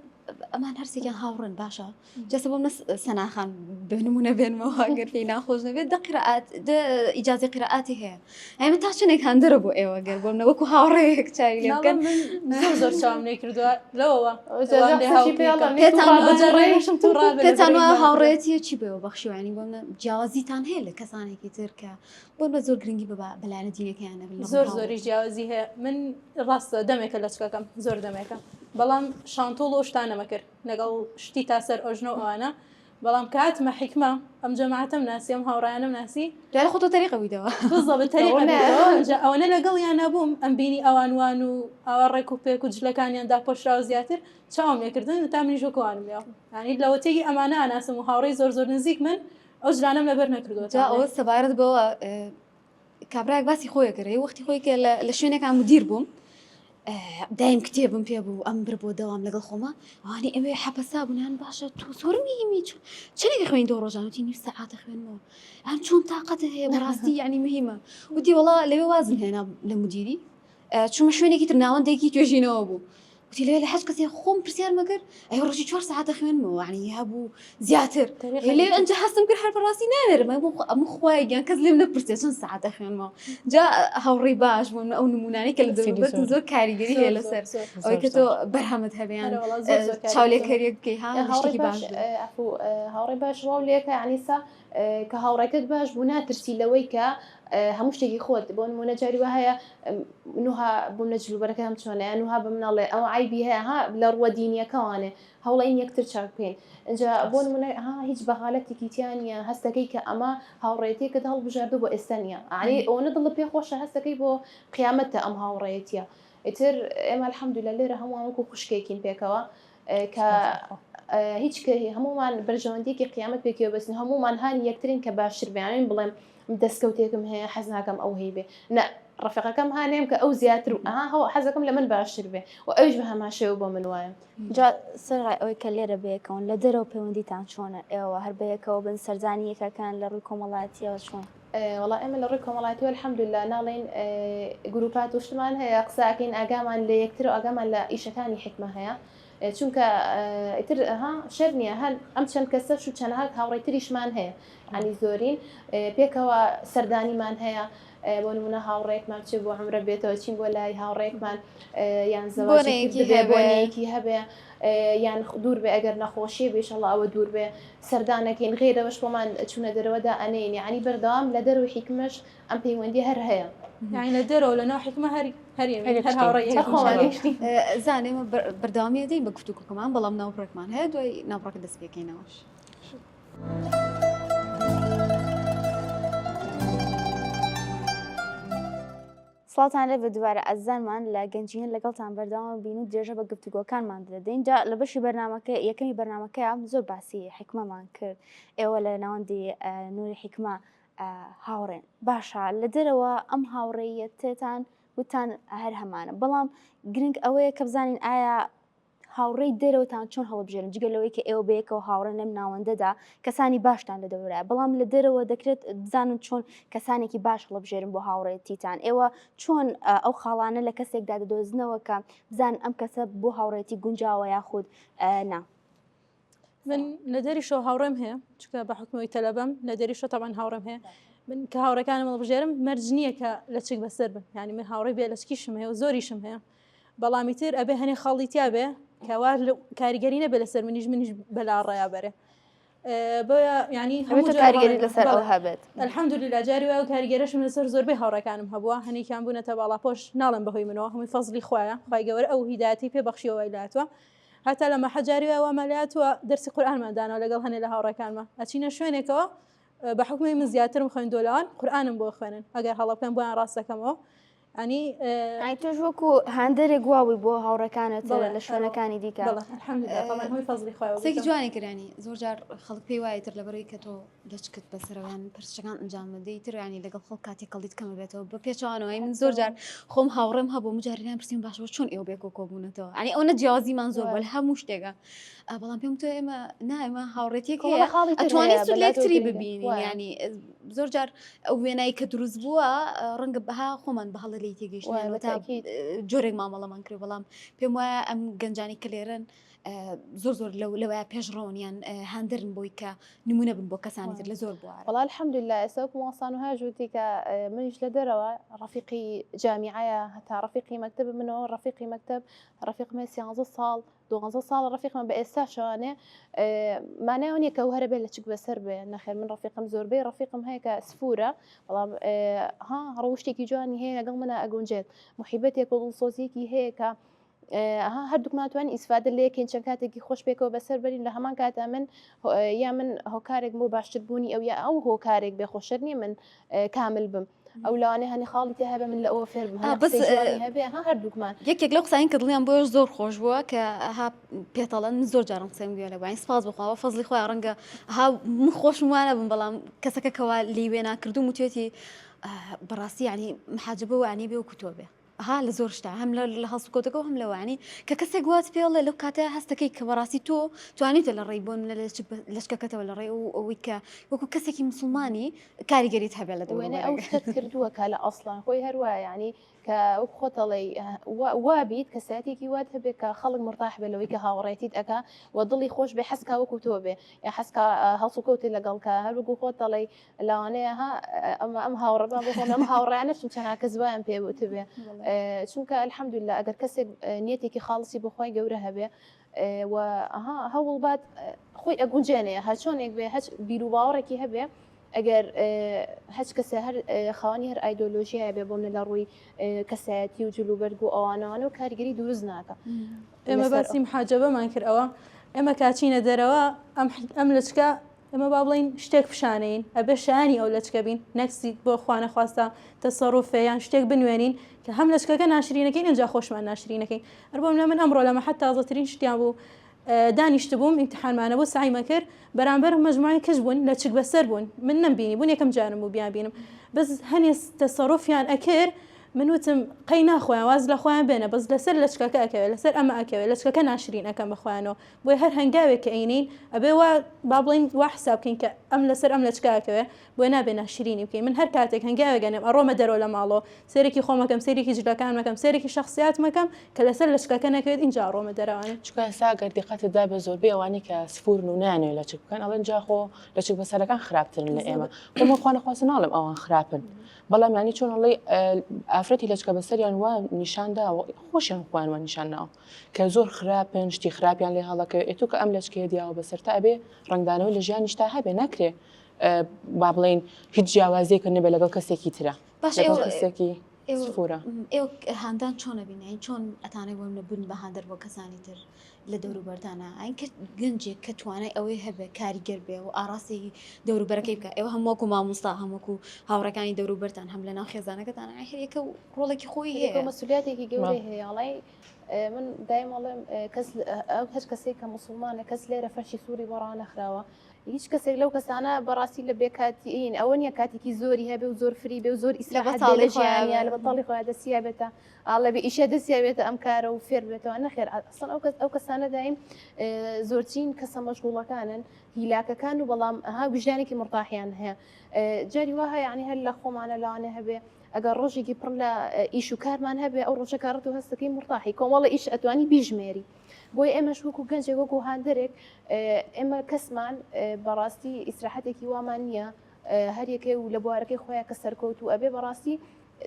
ئەمان هەرسێکیان هاوڕێن باشە جەسە بۆم سەناخان بنمونە بێنمەوە گەر پێی ناخۆش نەبێت دە قیرەئات دە ئیجازی قیرەئاتی هەیە ئەمە تا چنێک هەندرە بۆ ئێوە گەر بۆم نەوەکو هاوڕێیەک چاوی لێ بکەن زۆر چاوم لێ کردووە لەوەوە پێتان وایە هاوڕێتیە چی بێەوە بەخشیوانی بۆم جیاوازیتان هەیە لە کەسانێکی تر کە بۆ بە زۆر گرنگی بەلایەنە دینەکەیان نەبن زۆری جیاوازی هەیە من ڕاستە دەمێکە لە چکەکەم زۆر دەمێکە بەڵام شانتۆڵ و شتانەمە کرد لەگەڵ شتی تا سەر ئۆژنە ئەوانە بەڵام کاتمە حیکمە ئەم جەماعەتەم ناسی ئەم هاوڕایانم ناسی دوای خۆ تۆ تەریقەویدەوە ئەوەنە لەگەڵیان نەبووم ئەم بینی ئەوانوان و ئەوە ڕێک و پێک و جلەکانیاندا پۆشراوە زیاتر چاوم لێکردن تا منیش وەکوانم لێ ینی لەوەتێکی ئەمانە ئاناسم و هاوڕێی زۆر نزیک من ئەو جرانم لەبەر نەکردووە ئەوە سەبارەت بەوە کابراەک باسی خۆی کرێ وەختی خۆی کە لە شوێنێکان مدیر بووم دایم کتێبم پێ بوو ئەم بر بۆ دەوام لەگەڵ خۆمە ئەوانی ئەوێ حەپەسا بوونیان باشە تۆ زۆر میمی چنێکی خوێن دۆ ڕۆژانوتی نی سەعاتە خوێنمەوە ئەم چۆن تااقەتە هەیە بەڕاستی یعنی مهمە وتی وڵا لەوێ وازم هێنا لە مدیری چوومە شوێنێکی تر ناوەندێکی توێژینەوە بوو وتی لێ لە حەج کەسێ خۆم پرسیار مەگەر ئەو ڕۆژی 4 ساعتە خوێنمەوە عنی هەبوو زیاتر لێ ئەنج هەستم کرد هەر بەڕاستی نانێرم ئەمە خوایگیان کەس لێم نەپرسێ چەند ساعتە خوێنمەوە جا هاوڕێی باش بوون ئەو نمونانەی کە لە دەوروبەرتن زۆر کاریگەری هەیە لەسەر ئەوەی کە تۆ بەرهەمت هەبیان چاولێکەریەک بکەی هاوڕێی باش هاوڕێی باش ڕاو لێکە عنیسا کە هاوڕێکت باش بوو ناترسی لەوەی کە هەموو شتێکی خۆت بۆ نمونە جاری وە هەیە نوها بووم لە جلوبەرەکە هەم چۆنەیە نوها بە مناڵێ ئەو عیبی هەیە ها لە ڕوە دینیەکەوانێ هەوڵین یەکتر چاک بکەین اینجا بۆ نمونە هیچ بەغالەتێکی تیانە هەستەکەی کە ئەمە هاوڕێتێکت هەڵبژاردو بۆ ئێستا نیە عنی ئەوە دڵ پێ خۆشە هەستەکەی بۆ قیامەتە ئەم هاوڕێتیە ئیتر ئێمە الحەمدولillah لێرە هەمووانکو خوشکێکین پێکەوە کە هیچ هەمومان بەرژەوەندێکی قیامەت پێکەوە بەسن هەمومان هاانی یەکترین کە باشتر بیانین بڵێم دەستکەوتێکم هەیە حەز ناکەم ئەو هەیبێ نە ڕفقەکەم هانێم کە ئەو زیاتر هەوە حەزەکەم لە من باشتر بێ و ئەوش بە هەماشەوە بۆ من وایە. جا سەرڕای ئەوەی کە لێرە بەیەکەون لە دەرەوە پەیوەندیتان چۆنە ئێوە هەر بەیەکەوە بن سەرجانی یەکەکان لە ڕووی کۆمەڵایەتیەوە چۆن؟ وڵا ئێمە لە ڕووی کۆمەڵایەتی الحەمدوللا ناڵێن گروپات وشتمان هەیە قساکەین ئاگامان لە یەکتر و ئاگامان لە ئیشەکانی حکمە هەیە چونکە ئیتر شەر نییە هەر ئەم چەند کەسە و چەندها هاوڕێتریشمان هەیە عنی زۆرین پێکەوە سەردانیمان هەیە بۆ نمونە هاوڕێکمان چ بۆ عمرە بێتەوە چین بۆ لای هاوڕێکمان یان زەواجێکی هەبێ یان دوور بێ ئەگەر نەخۆشیە بێشەڵ ئەوە دوور بێ سەردانەکەین غێرەوەش بۆمان چوونە دەرەوەدا ئەنێنی عنی بەردەوام لە دەرەوە حیکمەش ئەم پەیوەندی هەر هەیە یعنی لە دەرەوە لە ناو حکمە هەر هاوڕێ زانێ ئێمە بەرداوامی دەین بە گفتوگۆکەمان بەڵام ناوپڕێکمان هەیە دوای ناوپڕەکە دەست پێکەینەوەش. سڵاتان لێ بە دووارە ئەزانمان لە گەنجینە لەگەڵتان بەرداوام بین و درێژە بە گفتوگۆکانمان دەدەین. جا لە بەشی بەرنامەکە یەکەمی بەرنامەکەیان زۆر باسی حکمەمان کرد ئێوە لە ناوەندی نوری حکمە هاوڕێن باشە لە دەرەوە ئەم هاوڕێیەتێتان وتان هەر هەمانە بەڵام گرنگ ئەوەیە کە بزانین ئایا هاوڕێی دەرەوەتان چۆن هەڵبژێرن جگە لەوەی کە ئێوە بەیەکەوە هاوڕێن لەم ناوەندەدا کەسانی باشتان لە دەورایە بەڵام لە دەرەوە دەکرێت بزانن چۆن کەسانێکی باش هەڵبژێرن بۆ هاوڕێتیتان ئێوە چۆن ئەو خاڵانە لە کەسێکدا دەدۆزنەوە کە بزان ئەم کەسە بۆ هاوڕێتی گونجاوە یاخود نا. من لە دەریشەوە هاوڕێم هەیە چکە بە حکمەوەی تەلەبەم لە دەریشە تەبان هاوڕێم هەیە من کە هاوڕەکانم هەڵبژێرم مەرج نییە کە لە چێک بەسەر بن ینی من هاوڕێ بێ لەچکیشم هەیە و زۆریشم هەیە بەڵامی تر ئەبێ هەنێ خاڵیتیا بێ کەوار کاریگەری نەبێ لەسەر منیش بەلا ڕێیا بەرێ بۆیە ینی هەموو کاریگەری لەسەر ئەو هەبێت الحەمدولله جاری وایە و کاریگەرەشم لەسەر زۆربەی هاوڕەکانم هەبووە هەنێکیان بوونەتە باڵاپۆش ناڵێن بەهۆی منەوە هەمووی فەزلی خۆیە خی گەورە ئەو هیداەتی پێبەخشیەوە لاتوە هەتا لە مەحەجاری وایە مەلایەتوە دەرسی قورئانماندانەوە لەگەڵ هەنێ لە هاوڕەکانمە ئەچینە شوێنێکەوە بە حکومی من زیاترم خوێن دۆلاوان قورئانم بۆ خوێنن ئەگەر هەڵەکەم بۆیان ڕاستەکەمەوە ینی تۆش وەکو هەندێک گواوی بۆ هاوڕەکانت لە شوێنەکانی دیکە سێکی جوانی کردانی زۆر جار خەڵک پێی وایە تر لەبەرەوەی کە تۆ دەچکت بەسەرەوەیان پرسچەکان ئەنجام بدەی تر ینی لەگەڵ خەڵک کاتی قەڵیت کەمە بێتەوە بە پێچوانەوەی من زۆر جار خۆم هاوڕێم هەبوو مجارریان پرسییم باشەوە چۆن ئێوە بێک و کۆبوونەتەوە ینی ئەو نەجیازیمان زۆر بۆ هەموو شتێکە بەڵام پێم تۆ ئێمە نائمە هاوڕێتێک هەیە ئەتوانیت لەکتری ببینی ینی زۆر جار ئەو وێنایی کە دروست بووە ڕەنگە بەها خۆمان بە هەڵە لی تێگەیشت جۆرێک مامەڵەمان کرد بەڵام پێم وایە ئەم گەنجانی کە لێرن زۆر زۆر لەوەیە پێشڕۆنیان هەندرن بۆی کە نمونە بن بۆ کەسانی تر لە زۆر بووە وڵا الحەمدولله ئێستا وەکو مۆسان وها ژووتی کە منیش لە دەرەوە ڕەفیقی جامیعەیە هەتا ڕەفیقی مەکتب منەوە ڕەفیقی مەکتب ڕەفیقمە 13 ساڵ 12 ساڵ ڕەفیقمە بە ئێستا شەوانێ مانایەوە کە هەرە بێ لە چک بەسەر بێ نەخێر من ڕەفیقم زۆربەی ڕەفیقم هەیە کە سفورە بەڵام ڕەوشتێکی جوانی هەیە لەگەڵ منە ئەگونجێت محیبەتێک و دڵسۆزیەکی هەیە کە هەردووکماتوان ئیسفادە لە یەکێن چەند کاتێکی خۆش پێکەوە بەسەر بەرین لە هەمان کاتا من یا من هۆکارێک بۆ باشتربوونی ئەو یا ئەو هۆکارێک بێ خۆشەر نییە من کامل بم ئەو لەوانێ هەنی خاڵی تێ هەبێ من لە ئەوە فێر هەبێ هەردووکمان یەکێک لەو قسانی کە دڵیان بۆش زۆر خۆش بووە کە ها پێتەڵەن من زۆر جارم قسەم گوێ لە باین سپاس بخواوە فەزلی خۆیان ڕەنگە ها من خۆشم وانە بم بەڵام کەسەکە کەوا لیوێ ناکردوم وتێتی بەڕاستی ینی محاجبە و عنی بێ و کوتۆ بێ ها لە زۆر شتا هەم لە هەڵسوکۆتەکە و هەم لەوانی کە کەسێک وات پێڵێ لەو کاتە هەستەکەی کە بەڕاستی تۆ توانیتە لە ڕێی بۆن لەشکەکەتەوە لە ڕێ ئەوەی کە وەکو کەسێکی مسلمانی کاریگەریت هەبێت لە دوێنێ ئەو شت کردووە کە لە ئەسڵان خۆی هەروە ینی کە وەک خۆتەڵی وابیت کەساتێکی وات هەبێت کە خەڵک مرتاح بێ لەوەی کە هاوڕێتیت ئەکا و دڵی خۆش بێ حەسکا وەکو تۆ بێ یا حەسکا هەڵسوکەوتی لەگەڵکە هەروەکو خۆتەڵی لەوانەیە ئەم هاوڕەبان بۆ ئەم هاوڕیانە چون چەناکە زوایان پێ بوو بێ چونکە الحەمدولله ئەگەر کەسێک نیەتێکی خاڵسی بخوای گەورە هەبێ و هەوڵ بات خۆی ئەگونجێنێ هەر چۆنێک بێ هەچ بیر و باوەڕێکی هەبێ ئەگەر هەچ کەسە هەر خاوەنی هەر ئایدۆلۆژیای بێ بۆم لە ڕووی کەسایەتی و جلوبەرگ و ئەوانەوانە و کاریگەری دروست ناکە ئێمە باسی محاجەبەمان کردەوە ئێمە کاچینە دەرەوە ئەم لچکە ئەمە با بڵین شتێک پیشانەین ئەبێ شانی ئەو لەچکە بین نەکسی بۆ خوانە خواستە تەسەڕوفێیان شتێک بنوێنین کە هەم لەچکەکە ناشرینەکەین ئەنجا خۆشمان ناشرینەکەین هەر لە من ئەمڕۆ لەمە حتا تازەترین شتیان بوو دانیشت بووم ئیمتحانمانە بۆ سعیمە کرد بەرامبەر مەجموعی کەس بوون لە چک بەسەر بوون من نەمبینی بوون یەکەم جارم بوو بیان بینم بەس هەنێ تەسەڕوفیان ئەکرد من وتم قينا خوان واز لخوان بينا بس لسر لشكاك أكوي لسر أما أكوي لشكاك ناشرين أكم بخوانه بوي هر هنجاوي كأنين أبي بابلين وحساب كين أم لسر أم لشكاك أكوي بوي نابي ناشرين يمكن من هر كاتك هنجاوي جانب أروما درو لمالو سيركي خو مكم سيركي جلاكان مكم سيركي شخصيات مكم كلسر لشكاك أكوي إنجا أروما درواني چکە ساگەر دیقەتت دا بە زۆربەی ئەوانەی کە سفورن و نانوێت لە چ بکەن ئەڵەن جاخۆ لە چک بەسەرەکان خراپترن لە ئێمە خۆمەخواانە خواستن ناڵم ئەوان خراپن بەڵام ینی چۆن ئەڵێ ئافرەتی لە چکە بەسەریان وا نیشاندا خۆشیان خوانوە نیشانناوە کە زۆر خراپن شتی خراپیان لێ هەڵەکە ئێتو کە ئەم لەچکێ دیاوە بەسەر تا ئەبێ ڕنگدانەوەی لە ژیانیشتا هەبێ نەکرێ با بڵێن هیچ جیاوازیەکە نەبێ لەگەڵ کەسێکی ترە باش کەسێکی سفورە ئێوە هاندان چۆنە بینین چۆن ئەتانەی بۆم نەبوون بە هاندەر بۆ کەسانی تر لە دەوروبەرتانە ئەین کە گەنجێک کە توانای ئەوەی هەبێ کاریگەر بێ و ئاراسێکی دەوروبەرەکەی بکە ئێوە هەمووەکو مامۆستا هەمووکو هاوڕەکانی دەوروبەرتان هەم لە ناو خێزانەکەتانە هەرێکە و ڕۆڵێکی خۆی هەیە مەسئولیاتێکی گەورەی هەیە ئەڵێ من دایمەڵێم کەس ئەو هەر کەسێک کە موسڵمانە کەس لێرە فەرشی سووری بۆ ڕانەخراوە هیچ کەسێک لەو کەسانە بەڕاستی لە بێکاتیین ئەوە نیە کاتێکی زۆری هەبێ و زۆر فری بێ و زۆر ئیسراحەت لە ژیانیان لە بەتاڵی خۆیان دەستیا بێتە ئاڵە بێ ئیشە دەستیا بێتە ئەم کارە و فێر بێتەوە نەخێر ئەسڵ ئەو کەسانە دایم زۆرچین کەسە مەشغوڵەکانن هیلاکەکان و بەڵام ها وجدانێکی مرتاحیان هەیە جاری وایە یعنی هەر لە خۆمانە لەوانێ هەبێ ئەگەر ڕۆژێکی پڕ لە ئیش و کارمان هەبێ ئەو ڕۆژە کارەت و هەستەکەی مرتاحی کۆمەڵە ئیش ئەتوانی بیژمێری بۆی ئێمەش وەکو گەنجێک وەکو هاندەرێک ئێمە کەسمان بەڕاستی ئیسراحەتێکی وامان نییە هەرێکێ و لە بوارەکەی خۆیان کە سەرکەوت و ئەبێ بەڕاستی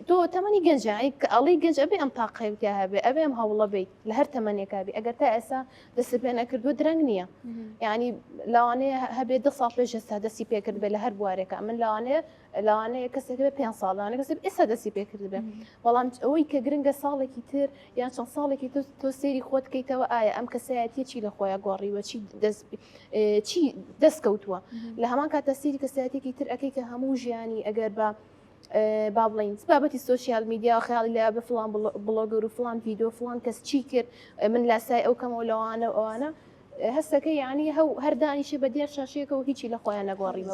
تۆ تەمەنی گەنجایی ئەڵی گەنج ئەبێ ئەم تاقەوتیا هەبێ ئەبێ ئەم هەوڵە بیت لە هەر تەمەنێکا بێ ئەگەر تا ئێستا دەست پێ نەکردووە درەنگ نییە یعنی لەوانەیە هەبێ 10 ساڵ پێش ئێستا دەستی پێکرد بێ لە هەر بوارێکە من لەوانەیە کەسێک بێ 5 ساڵ لەوانەیە کەسێک ئێستا دەستی پێکرد بێ بەڵام ئەوەی کە گرنگە ساڵێکی تر یان چەند ساڵێکی تۆ سێری خۆت بکەیتەوە ئایا ئەم کەسایەتیە چی لە خۆیان گۆڕیوە چی دەستکەوتووە لە هەمان کاتە سێری کەسایەتێکی تر ئەەکەی کە هەموو ژیانی ئەگەر بە با بڵین بابەتی سوۆسیال میدیا خیاڵی لە بە فلان بڵۆگەر و فلان ڤیدۆ فلان کەس چی کرد من لاسای ئەو کەمەوە لەوانە ئەوانە هەستەکە یعنی هەر دانیشە بە دیار شاشەیەکە و هیچی لە خۆیان نەگۆڕی بە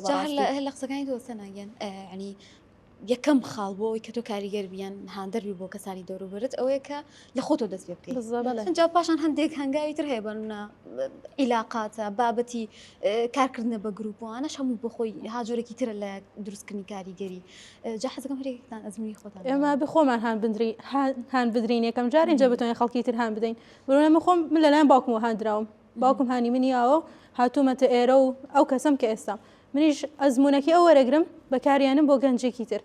لە قسەکانی تۆ سەناگەن ینی یەکەم خاڵ بۆەوەی کە تۆ کاریگەر بیان هاندەروی بۆ کەسانی دەوروبەرت ئەوەیە کە لە خۆتۆ دەست پێ بکەیت اینجا پاشان هەندێک هەنگاوی تر هەیە بەنمونە عیلاقاتە بابەتی کارکردنە بە گروپوانەش هەموو بۆ خۆی هاجۆرێکی ترە لە دروستکردنی کاریگەری جا حەزەکەم هەرێکتان ئەزموی خۆتان ئێمە بخۆمان هان بدرین یەکەم جار اینجا بتوانین خەڵکی تر هان بدەین بڕۆنە من خۆم من لەلایەن باوکمەوە هاندراوم باوکم هانی منیاوە هاتوومەتە ئێرە و ئەو کەسم کە ئێستا منیش ئەزمونونەکە ئەو وەرەگرم بەکاریانم بۆ گەنجێکی تر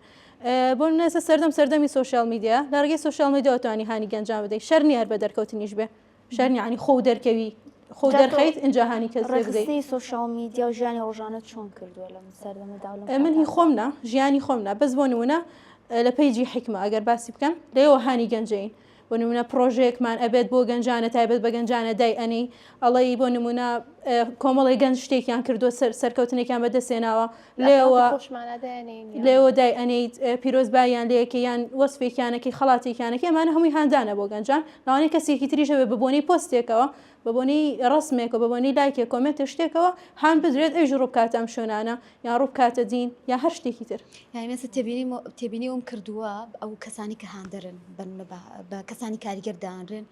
بۆ نێسە سەردەمی سوۆشیال میدیا لە ڕێگەی سوۆشیال میدیا توانی هانی گەنجام بدەیت شەرنی هەر بە دەرکەوتنیش بێ شەرنی عنی خۆ دەرکەوی خۆ دەرخەیت اینجا هانی کەس ڕێگەی سوۆشیال میدیا و ژیانی ڕۆژانە چۆن کردووە لە سەردەمەدا من هی خۆمنا ژیانی خۆمنا بەس بۆ نمونە لە پەیجی حیکمە ئەگەر باسی بکەم لێەوە هانی گەنجین بۆ نمونە پرۆژێکمان ئەبێت بۆ گەنجانە تایبەت بە گەنجانە دای ئەنی ئەڵەی بۆ نمونە کۆمەڵی گەنج شتێکیان کردووە سەرکەوتنێکیان بەدەستێناوە لێەوە دای ئەنیت پیرۆزباییان لەیەکە یان وەسفێکیانەکەی خەڵاتێکیانەکە ئەمانە هەمووی هاندانە بۆ گەنجان لەوانەیە کەسێکی تریژەوێ ببوونی پۆستێکەوە بەبوونی ڕسمێکەوە بەبوونی لایکێک کۆمنتە شتێکەوە هان بدرێت ئەوژ ڕووبکاتە ئەم شوێنانە یان ڕووبکاتە دین یا هەر شتێکی تر یعنی مەسە تێبینی وم کردووە ئەو کەسانی کە هاندەرن بە کەسانی کاریگەردانرن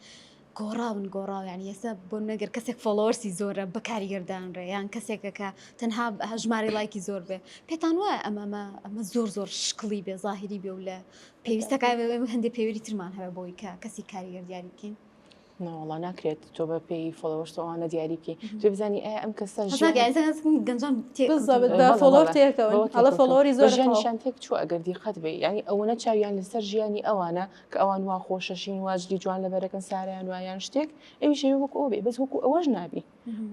گۆڕاو یعنی ئێستا بۆ نەگەر کەسێک فۆلۆوەرسی زۆرە بە کاریگەردانرێ یان کەسێکە کە تەنها ژمارە لایکی زۆر بێ پێتان وایە ئەمە زۆر شکڵی بێ زاهری بێ و لە پێویستەکە هەندێک پێویری ترمان هەبێ بۆی کە کەسی کاریگەر دیاری بکەین ناوەڵا ناکرێت تۆ بە پێی فۆلۆوەرسەوانە دیاری بکەی تۆ بزانی ئەم کەسە گەنجان بە فۆلۆوەر تێکەوە ئەڵە فۆلۆوەری زۆر ژیانیشان تێک چوو ئەگەر دیقەت بێ ینی ئەوەنە چاویان لەسەر ژیانی ئەوانە کە ئەوان وا خۆشەشین واجلی جوان لەبەرەکەن ساریان وایان شتێک ئەوی شێ وەکو ئەو بێ بەس وەکو ئەوەش نابی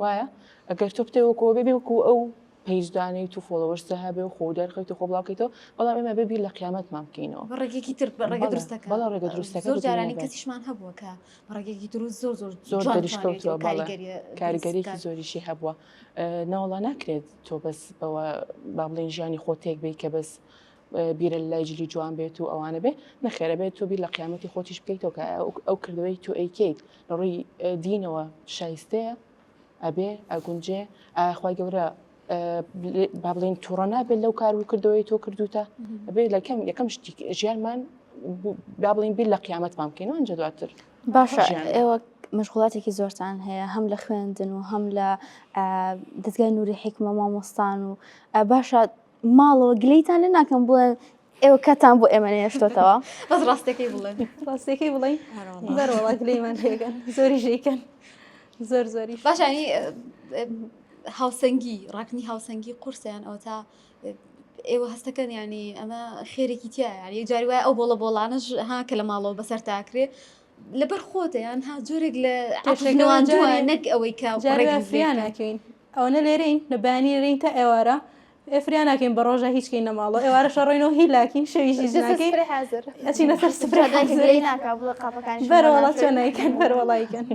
وایە ئەگەر تۆ بتێ وەکو بێ وەکو ئەو پێیجدانەی تو فۆلۆوەرسە هەبێ و خۆ دەرخەیت و خۆ بڵاوکەیتەوە بەڵام ئێمە بێبیر لە قیامەتمان بکەینەوە ڕێگێکی تر ڕێگە دروستەکە بەڵام ڕێگە دروستەکە زۆر جارانی کەسیشمان هەبووە کە ڕێگەکی دروست زۆر دەریشکەوتەوە کاریگەریەکی زۆریشی هەبووە ناوەڵا ناکرێت تۆ بەس بەوە با بڵێن ژیانی خۆ تێک بێت کە بەس بیرە لای جلی جوان بێت و ئەوانە بێ نەخێرە بێت تۆ بیر لە قیامەتی خۆتیش بکەیتەوە کە ئەو کردەوەی تۆ ئەیکەیت لە ڕووی دینەوە شایستەیە ئەبێ ئەگونجێ ئاخوای گەورە با بڵێن تووڕە نابێت لەو کار و کردەوەی تۆ کردوتە بێ لەکەم یەکەم ژیانمان با بڵین بیر لە قیامەتمان بکەین و ئەنجە دواتر باشە ژیان. ئێوە مەشغوڵاتێکی زۆرتان هەیە هەم لە خوێندن و هەم لە دەستگای نووری حیکمە مامۆستان و باشە ماڵەوە گلەیتان لێ ناکەم بڵێن ئێوە کەتان بۆ ئێمە نێشتۆتەوە بەس ڕاستەکەی بڵێن ڕاستەکەی بڵێ بەرەوەڵا گلەیمان هێگەن زۆری ژێکن زۆری باشانی هاوسەنگی ڕاکنی هاوسەنگی قورسیان ئەو تا ئێوە هەستەکەن ینی ئەمە خێرێکی تایە ینی جاری وایە ئەو بۆڵەبۆڵانەش ها کە لە ماڵەوە بەسەر تاکرێ لەبەر خۆتەیان ها جۆرێک لە عقلەوان جووە نەک ئەوەی کە فریان ناکەین ئەوەنە لێرەین لە بانی لێرەین تا ئێوارە ئێفریان ناکەین بە ڕۆژە هیچکەین نەماڵە ئێوارە شەڕۆینەوە هی لاکین شەویژی ناکەین ئەچینە سەر سفرەکەی ناکە بڵێ قاپەکانی بەرەوەڵات چۆن نایکەن بەرەوەڵایکەن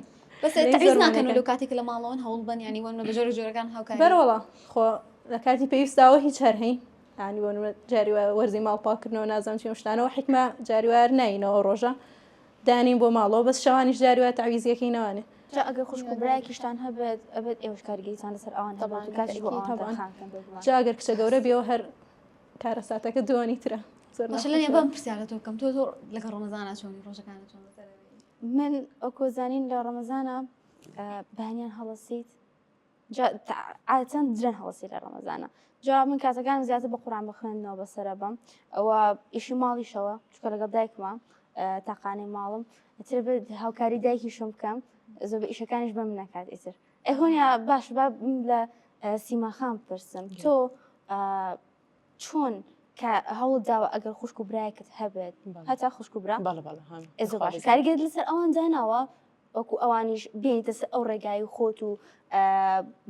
بەس تەعویز ناکەن و لەو کاتێک لە ماڵەوەن هەوڵ بن ینی وەن بە جۆرە جۆرەکان هاوکاری بەرەوەڵا خۆ لە کاتی پێویستاوە هیچ هەر هەین ینی بۆ جاری وەرزی ماڵ پاکردنەوە نازانم چی شتانەوە حکمە جاریوار نینەوە ڕۆژە دانین بۆ ماڵەوە بەس شەوانیش جاریوە تەعویزیەکەی نەوانێ ئەگەر خوشک و برایەکیشتان هەبێت ئەبێت ئێوەش کارگەریتان لەسەر ئەوان جاگەر کچە گەورە بێەوە هەر کارە ساتەکە دووانی ترە ماشەلەنێ بەم پرسیارەتەوە بکەم تۆ زۆر لەگە ڕۆمەزانە چۆنی ڕۆژەکانە چۆن من ئەو کۆزانین لە ڕەمەزانە بەیان هەڵەسیت عادەتەن درێن هەڵەسی لە ڕەمەزانە جا من کاتەکان زیاتر بە قورآن بخوێندنەوە بەسرە بم ئەوە ئیشی ماڵیشەوە چکە لەگەڵ دایکمە تاقانەی ماڵم ئیتر بێت هاوکاری دایکیشم بکەم زۆر بە ئیشەکانیش بە من نەکات ئیتر ئەهۆنیا باش با لە سیماخان پرسم تۆ چۆن کە هەوڵ داوە ئەگەر خوشک و برایەکت هەبێت هەتا خوشک و برا ئێزە باش کاریگەر لەسەر ئەوان داناوە وەکو ئەوانیش بێنیتە سەر ئەو ڕێگای و خۆت و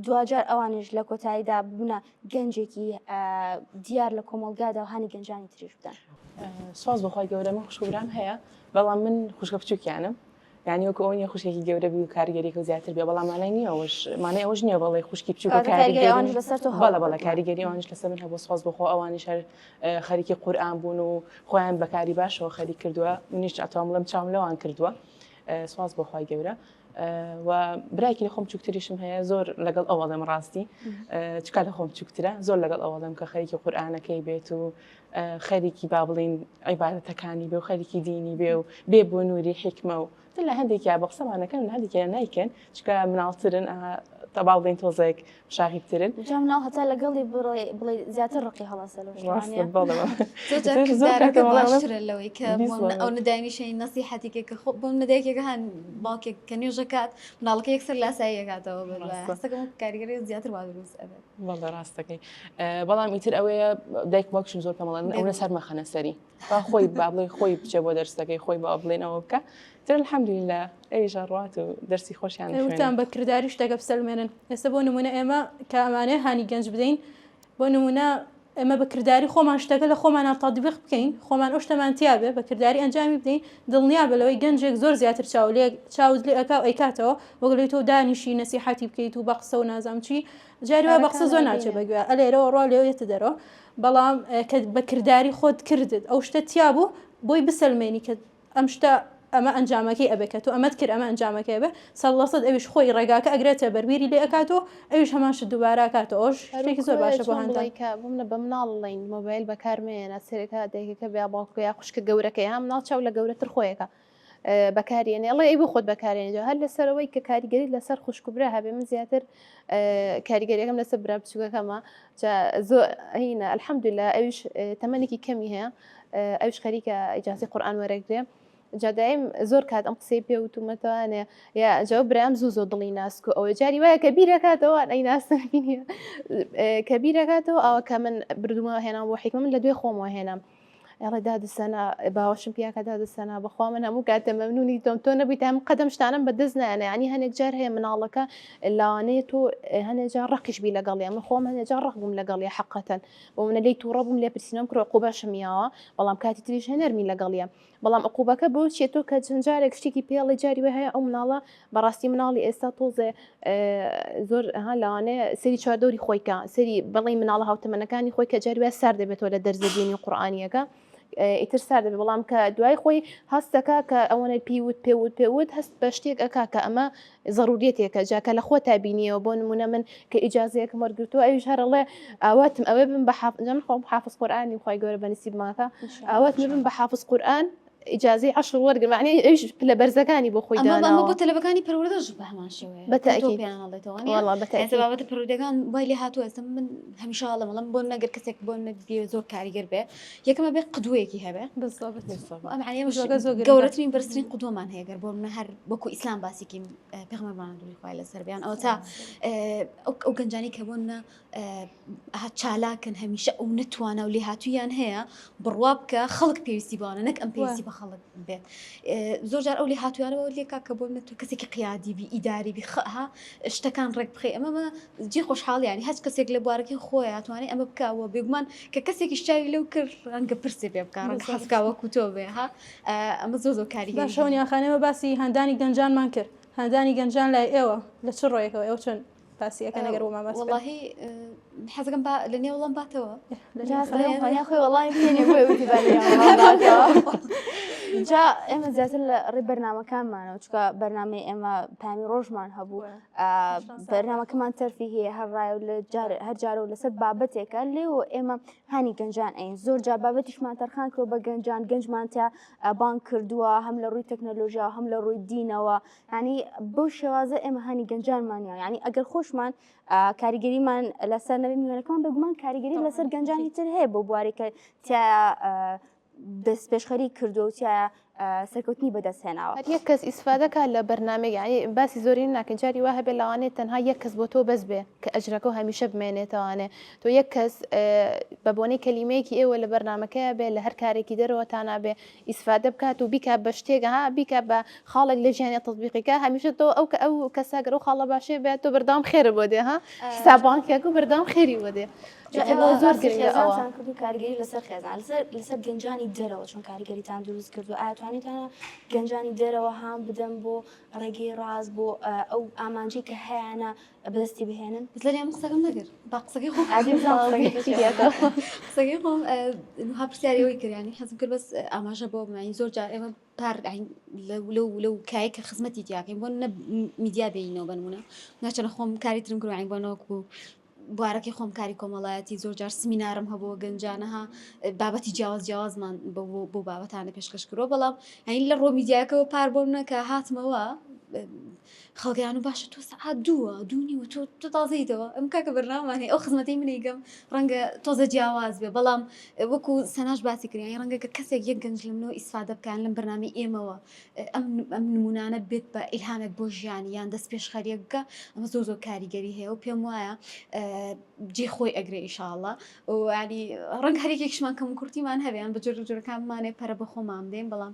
دوجار ئەوانش لە کۆتاییدا ببوونە گەنجێکی دیار لە کۆمەلگادا و هانی گەنجانی تریش بدەن سواز بەخوای گەورە من خوشکبرام هەیە بەڵام من خوشکە بچووکیانم یعنی وەکو ئەوە خوشێکی گەورە بی و کاریگەریەکە زیاتر بێ بەڵام مانای نییەوەش مانای ئەوەش نییە بەڵێ خوشکی بچووکە بەڵە کاریگەری ئەوانش لەسەر من هەبوو سواز بخۆ ئەوانیش هەر خەریکی قورئان بوون و خۆیان بەکاری باشەوە خەری کردووە منیش ئەتوانم لەم چاوم لەوان کردووە سواز بەخوای گەورە و برایکی لە خۆم چووکتریشم هەیە زۆر لەگەڵ ئەوڵێم ڕاستی چکا لە خۆم چووکترە زۆر لەگەڵ ئەوڵێم کە خەریکی قورئانەکەی بێت و خەریکی با بڵین عیبادەتەکانی بێ و خەریکی دینی بێ و بێ بۆ نووری حکمە و لە هەندێکیا بە قسەمانەکەن لە هەندێکیان نایکەن چکە مناڵترن تەباو بڵین تۆزێک شاغیبترن جا مناڵ هەتا لەگەڵی بڵێ زیاتر ڕقی هەڵەسە لەوەی کە ئەو نەدانیشەی نەسیحەتێکە کە خۆ بۆ نەدایکێکە هەن باوکێک کە نوێژەکات مناڵەکە یەکسەر لاساییەکاتەوە هەستەکەم کاریگەری زیاتر وا دروست ئەبێت بەڵێ ڕاستەکەی بەڵام ئیتر ئەوەیە دایک باوکشم زۆر پەمەڵەن ئەو لەسەر مەخەنە سەری با خۆی با بڵێ خۆی بچێ بۆ دەرسەکەی خۆی با بڵێنەوە بکە تر الحەمدولillah ئەویش ڕات و دەرسی خۆشیان وتان بە کردداری شتەکە بسەلمێنن ئێستا بۆ نمونە ئێمە کە ئەمانەیە هانی گەنج بدەین بۆ نمونە ئێمە بە کردداری خۆمان شتەکە لە خۆمان تادیبق بکەین خۆمان ئەو شتەمانتیابێ بە کردداری ئەنجامی بدەین دڵنیا بەلەوەی گەنجێک زۆر زیاتر چاوت لێ ئەکا ئەیکاتەوە وەگەڵی تۆ دانیشی نەسیحەتی بکەیت و بە قسە و نازام چی جاریوە بە قسە زۆر ناچێ بەگوێ ئەلێرەوە ڕۆ لێوێتە دەرەوە بەڵام کە بە کردداری خۆت کردت ئەو شتە تیا بوو بۆی بسەلمێنی کە ئەم شتە ئەمە ئەنجامەکەی ئەبێکەوە ئەمەد کرد ئەمە ئەنجامەکەی بێ سەڵسەد ئەویش خۆی ڕێگاکە ئەگرێتە بەربیری لێ ئەکاتەوە ئەویش هەمانش دووبارە کاتەوەش شتێکی زۆر باشە بۆ هەندێکە بوومە بە مناڵڵین مۆبایل بەکارمێنە سێرەکە دایکەکە بیا باوکویا خوشکە گەورەکەی هەم مناڵ چاو لە گەورەتر خۆیەکە بەکارێنێ ئەڵێ ئەی بۆ خۆت بەکارێنێ هەر لەسەرەوەی کە کاریگەری لەسەر خوشکبرا هەبێ من زیاتر کاریگەریەکەم لەسەر برا بچووکەکەمە زۆر هینە الحەمدولillah ئەویش تەمەنێکی کەمی هەیە ئەوش خەریکە ئیجازەی قورئان وەرەگرێ جادایم زۆر کات ئەم قسەی پێ وتومەتوانێ یا جاو برام زوو دڵی ناسکو ئەوە جاری وایە کە بیرەکاتەوە ئەی ناسنبینە کە بیرەکاتەوە ئەوە کە من بردومەوە هێنام بۆ حیکمە من لە دوێ خۆمەوە هێنام ئێڵێ دادسەنا باوەشم پیاکە دادسەنا بەخوا من هەموو کاتە مەمنونی تۆم تۆ نەبوویت هەم قەدەم شتانم بەدەست نایانە ینی هەنێک جار هەیە مناڵەکە لاوانەیە تۆ هەنێک جار ڕقیش بی لەگەڵیە من خۆم هەنێک جار ڕق بووم لەگەڵیە حەقەتەن بۆ منە لی تووڕە بووم لێ پرسیینەم کرد عقوبەشم یاوە بەڵام کاتی تریش هەنەرمی لەگەڵیە بەڵام عقوبەکە بۆ چێتۆ کە جنجارێک شتێکی پێڵی جاری وە هەیە ئەو مناڵە بەڕاستی مناڵی ئێستا تۆزێ زۆر لاوانەیە سەری چواردۆری خۆیکە سەری بەڵی مناڵە هاوتەمەنەکانی خۆی کە جاری وە سەر دەبێتەوە لە دەرزە دینی قورئانیەکە ئیتر سار دەبێت بەڵام کە دوای خۆی هەستەکە کە ئەوەنە پێوت هەست بە شتێک ئەکا کە ئەمە ضرورێتێکە جاکە لە خۆ تابینیەوە بۆ نمونە من کە ئیجازەیەکم وەرگرتووە ئەویش هەرڵێ ئاواتم ئەوێ بم بە حافظ قورئانی خۆی گەورە بەنسیب ماکە ئاوات بم بە حافظ قورئان ئیجازەی 10 وەرگرم معنی ئەویش لە بەرزەکانی بۆ خۆی ئەمە داناوە بۆ تەلەبەکانی پەروەردەش بە هەمان شێوەیە بەتەئکید. پێیان هەڵێتەوە وەڵا بەتەئکید. بابەتە پەروەردەکان وای لێ هاتووە ئێستا من هەمیشە هەڵەمەڵم بۆ نەگەر کەسێک بۆ نەبێ زۆر کاریگەر بێ یەکەمە بێ قدوەیەکی هەبێ گەورەترین بەرزترین قدوەمان هەیە گەر بۆ منە هەر وەکو ئیسلام باسیکیم پێغەمبەرمان دووری خوای لەسەر بیان ئەوە تا ئەو گەنجانی کە بۆنە چالاکن هەمیشە ئەو نتوانە و لێ هاتوویان هەیە بڕوا بکە خەڵک پێویستی بوانە نەک ئەم پێویستی بە خەڵک بێت زۆر جار ئەو لێ هاتوویانەوە لێکا کە بۆ نەتو کەسێکی قیادی بی ئیداری بی خەها شتەکان ڕێک بخێ ئەمە جێ خۆشحاڵ ینی هەچ کەسێک لە بوارەکەی خۆی ئەتوانێت ئەمە بکەوە بێگومان کە کەسێکی شاوی لەو کرد ڕەنگە پرسێ پێ بکە ڕەنگە حەسکاوەکو تۆ بێ ها ئەمە زۆر کاریگەری شەونیاخانەوە باسی هەندانی گەنجانمان کرد هەندانی گەنجان لای ئێوە لە چ ڕۆیەکەوە ئێوە چۆن باسیەکە نەگەر بۆ ماماس واللهی حەزەکەم لە نێو وەڵام باتەوە خۆی وەڵامی پێنێ بۆی وتی جا ئێمە زیاتر لە ڕێ بەرنامەکانمانەوە چکە بەرنامەی ئێمە پامی ڕۆژمان هەبوو بەرنامەکەمان تەرفی هەیە هەرڕای و هەر جارە و لەسەر بابەتێکە لێەوە ئێمە هانی گەنجان ئەین زۆر جار بابەتیشمان تەرخان کرۆ بە گەنجان گەنجمان تا بان کردووە هەم لە ڕووی تەکنەلۆژیا هەم لە ڕووی دینەوە ینی بەو شێوازە ئێمە هانی گەنجانمانیان ینی ئەگەر خۆشمان کاریگەریمان لەسەر نەبێ میوانەکەمان بگومان کاریگەری لەسەر گەنجانی تر هەیە بۆ بوارێکە دەست پێشخەری کردووتیە سەرکەوتنی بەدەستهێناوە یەک کەس ئیسفادەکە لە بەرنامەی ینی باسی زۆری ناکەن جاری وا هەبێ لەوانێت تەنها یەک کەس بۆ تۆ بەس بێ کە ئەجرەکە هەمیشە بمێنێتەوانێ تۆ یەک کەس بە بۆنەی کەلیمەیەکی ئێوە لە بەرنامەکەی بێ لە هەر کارێکی دەرەوە تا نابێ ئیسفادە بکات و بیکات بە شتێکە ها بیکە بە خاڵێک لە ژیانی تەطبیقیکە هەمیشە تۆ ئەو کەساگەر و خاڵە باشێ بێت تۆ بەردەوام خێرە بۆ دێ ها حسابانکێک و بەردەوام خێری بۆ دێ زۆر کردو کاریگەری لەسەر خێزان لەسەر گەنجانی دەرەوە چۆن کاریگەریتان دروست کردو ئاتوانیتانە گەنجانی دەرەوە هام بدەن بۆ ڕێگەی ڕاست بۆ ئەو ئامانجی کە هەیەە بەدەستی بهێنن لەم قسەکەم نەگەر با قسەکەی خۆ قسەکەی خۆم ها پرسیاریەوەی کردیانی حەزم کرد بەس ئاماژە بۆ بمانی زۆر جار ئێمە پار لەو کایە کە خزمەتی دیاکەین بۆ نە میدیا بینەوە بنمونە ناچەنە خۆم کاریترم کردوانی بۆنەوەک بوو بوارەکەی خۆم کاری کۆمەڵایەتی زۆر جار سمینارم هەبووە گەنجانەها بابەتی جیاوازمان بۆ بابەتانە پێشکەش کردەوە بەڵام هەین لە ڕۆ میدیاکەەوە پار بۆ منە کە هاتمەوە خەڵگەیان و باشە تۆ سەعات دوونی و تۆ تازەیتەوە ئەم کاکە بەرنامەمان هەیە ئەو خزمەتی منیگەم ڕەنگە تۆزە جیاواز بێ بەڵام وەکو سەناش باسی کردیان ڕەنگە کە کەسێک یەک گەنج لەمنەوە ئیسفادە بکەن لەم بەرنامەی ئێمەوە ئەم نمونانە بێت بە ئیلهامێک بۆ ژیانی یان دەست پێشخەریە بکە ئەمە زۆر کاریگەری هەیە و پێم وایە جێ خۆی ئەگرێ ئیشاءڵڵا و ینی ڕەنگ هەرێکێکشمان کەم کورتیمان هەبێیان بە جۆرەکانمانێ پەرە بە خۆمان دێن بەڵام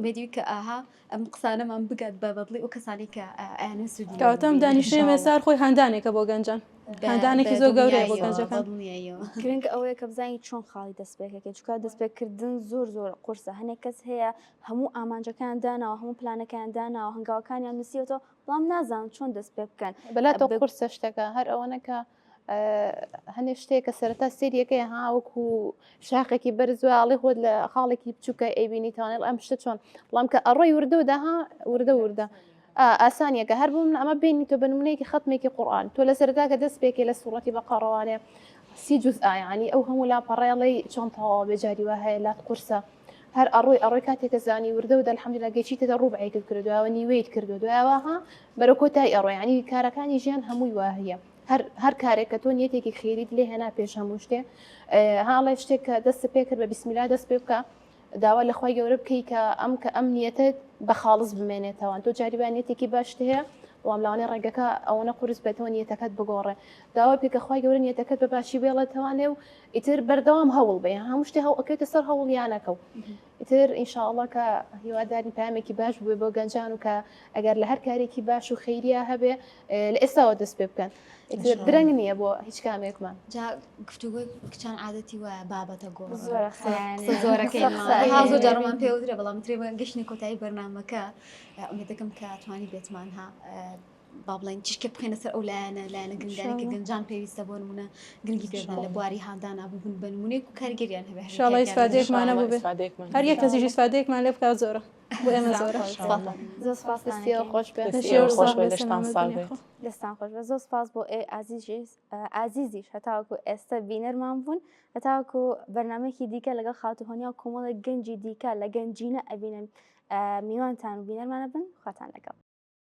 بێدیوی کە ئاها ئەم قسانەمان بگات بە بەدڵی و کەسانی کە ئەیانە سوودی کەواتەم دانیشتوی مێسار خۆی هەندانێکە بۆ گەنجان هەندانێکی زۆر گەورەیە بۆ گەنجەکان گرنگکە ئەوەیە کە بزانانی چۆن خاڵی دەستپێکەکە چکە دەستپێکردن زۆر قورسە هەنێک کەس هەیە هەموو ئامانجەکان داناوە هەموو پلانەکان داناوە هەنگاوەکانیان نووسیەوە بەڵام نازان چۆن دەست پێ بکەن بەلاتەوە قورسە شتەکە هەر ئەوەنەکە هەنێ شتێکە سەرەتا سێریەکەی هاوەکو شاخێکی بەرزواڵی خۆت لە خاڵێکی بچووکە ئەیبینیتوانێت ئەم شتە چۆن بەڵام کە ئەڕۆی وردەداها وردە ئاسانیەکە هەر بووم ئەمە بینی تۆ بنمونەیەکی خەتمێکی قورآن تۆ لە سەرتاکە دەست پێکێ لە سوڕەتی بەقەڕەوانێ 30 جوز ئایانی ئەو هەموو لاپەڕێڵی چۆن تەواو بێجاری وا هەیە لات قورسە هەر ئەڕۆی کاتێکە زانی وردە و الحەمدولله گەیشتە ڕوبعێکت کردووە نیوەیت کردو دوایەوەها بەرە کۆتای ئەڕۆیانی کارەکانی ژیان هەمووی وا هەیە هەر کارێک کە تۆ نیەتێکی خێریت لێ هێنا پێش هەموو شتێ هاڵێ شتێک کە دەست پێ کرد بە بیسمیلا دەست پێ بکە داوا لە خۆی گەورە بکەی کە ئەم نیەتت بە خاڵص بمێنێتەوە تۆ جاریبانێتێکی باش هەیە وام لاوانێ ڕێگەکە ئەوەنە قورس بێتەوە نیەتەکەت بگۆڕێ داوا پێکە خۆی گەورە نیەتەکەت بە باشی بێڵێتەوانێ و ئیتر بەردەوام هەوڵ بێ هەموو شتێ ئەکەوێتە سەر هەوڵیانەکە و ئیتر ئینشاءڵڵا کە هیواداری پامێکی باش بووێ بۆ گەنجان و کە ئەگەر لە هەر کارێکی باش و خەیریە هەبێ لە ئێستاوە دەست پێ بکەن درەنگ نییە بۆ هیچ کامێکمان جا گفتوگوی کچان عادەتی وایە بابەتە گۆڕ زۆرەکەی زۆر جارمان پێوترێ بەڵام ترێ گەشتنی کۆتایی بەرنامەکە ئومێدەکەم کە توانی بێتمان ها با بڵین چیشکە بخێنە سەر ئەو لایەنە گرنگدانی کە گەنجان پێویستە بۆ نمونە گرنگی پێدان لە بواری هاندانا بوون بە نمونەیەک و کاریگەریان هەبێ انشاءالله استفادەیەکمانە بوو بێ هەر یەک کەسیش استفادەیەکمان لێ بکات زۆرە بۆ ئێمە زۆرە زۆر سپاس دەستی خۆش بێ خۆش بێ لەشتان ساڵ بێت دەستان خۆش بە زۆر سپاس بۆ ئازیزیش هەتاوەکو ئێستا بینەرمان بوون هەتاوەکو بەرنمەیەکی دیکە لەگەڵ خاتوهۆنیا و کۆمەڵە گەنجی دیکە لە گەنجینە ئەبینن میوانتان و بینەرمانە بن خواتان لەگەڵ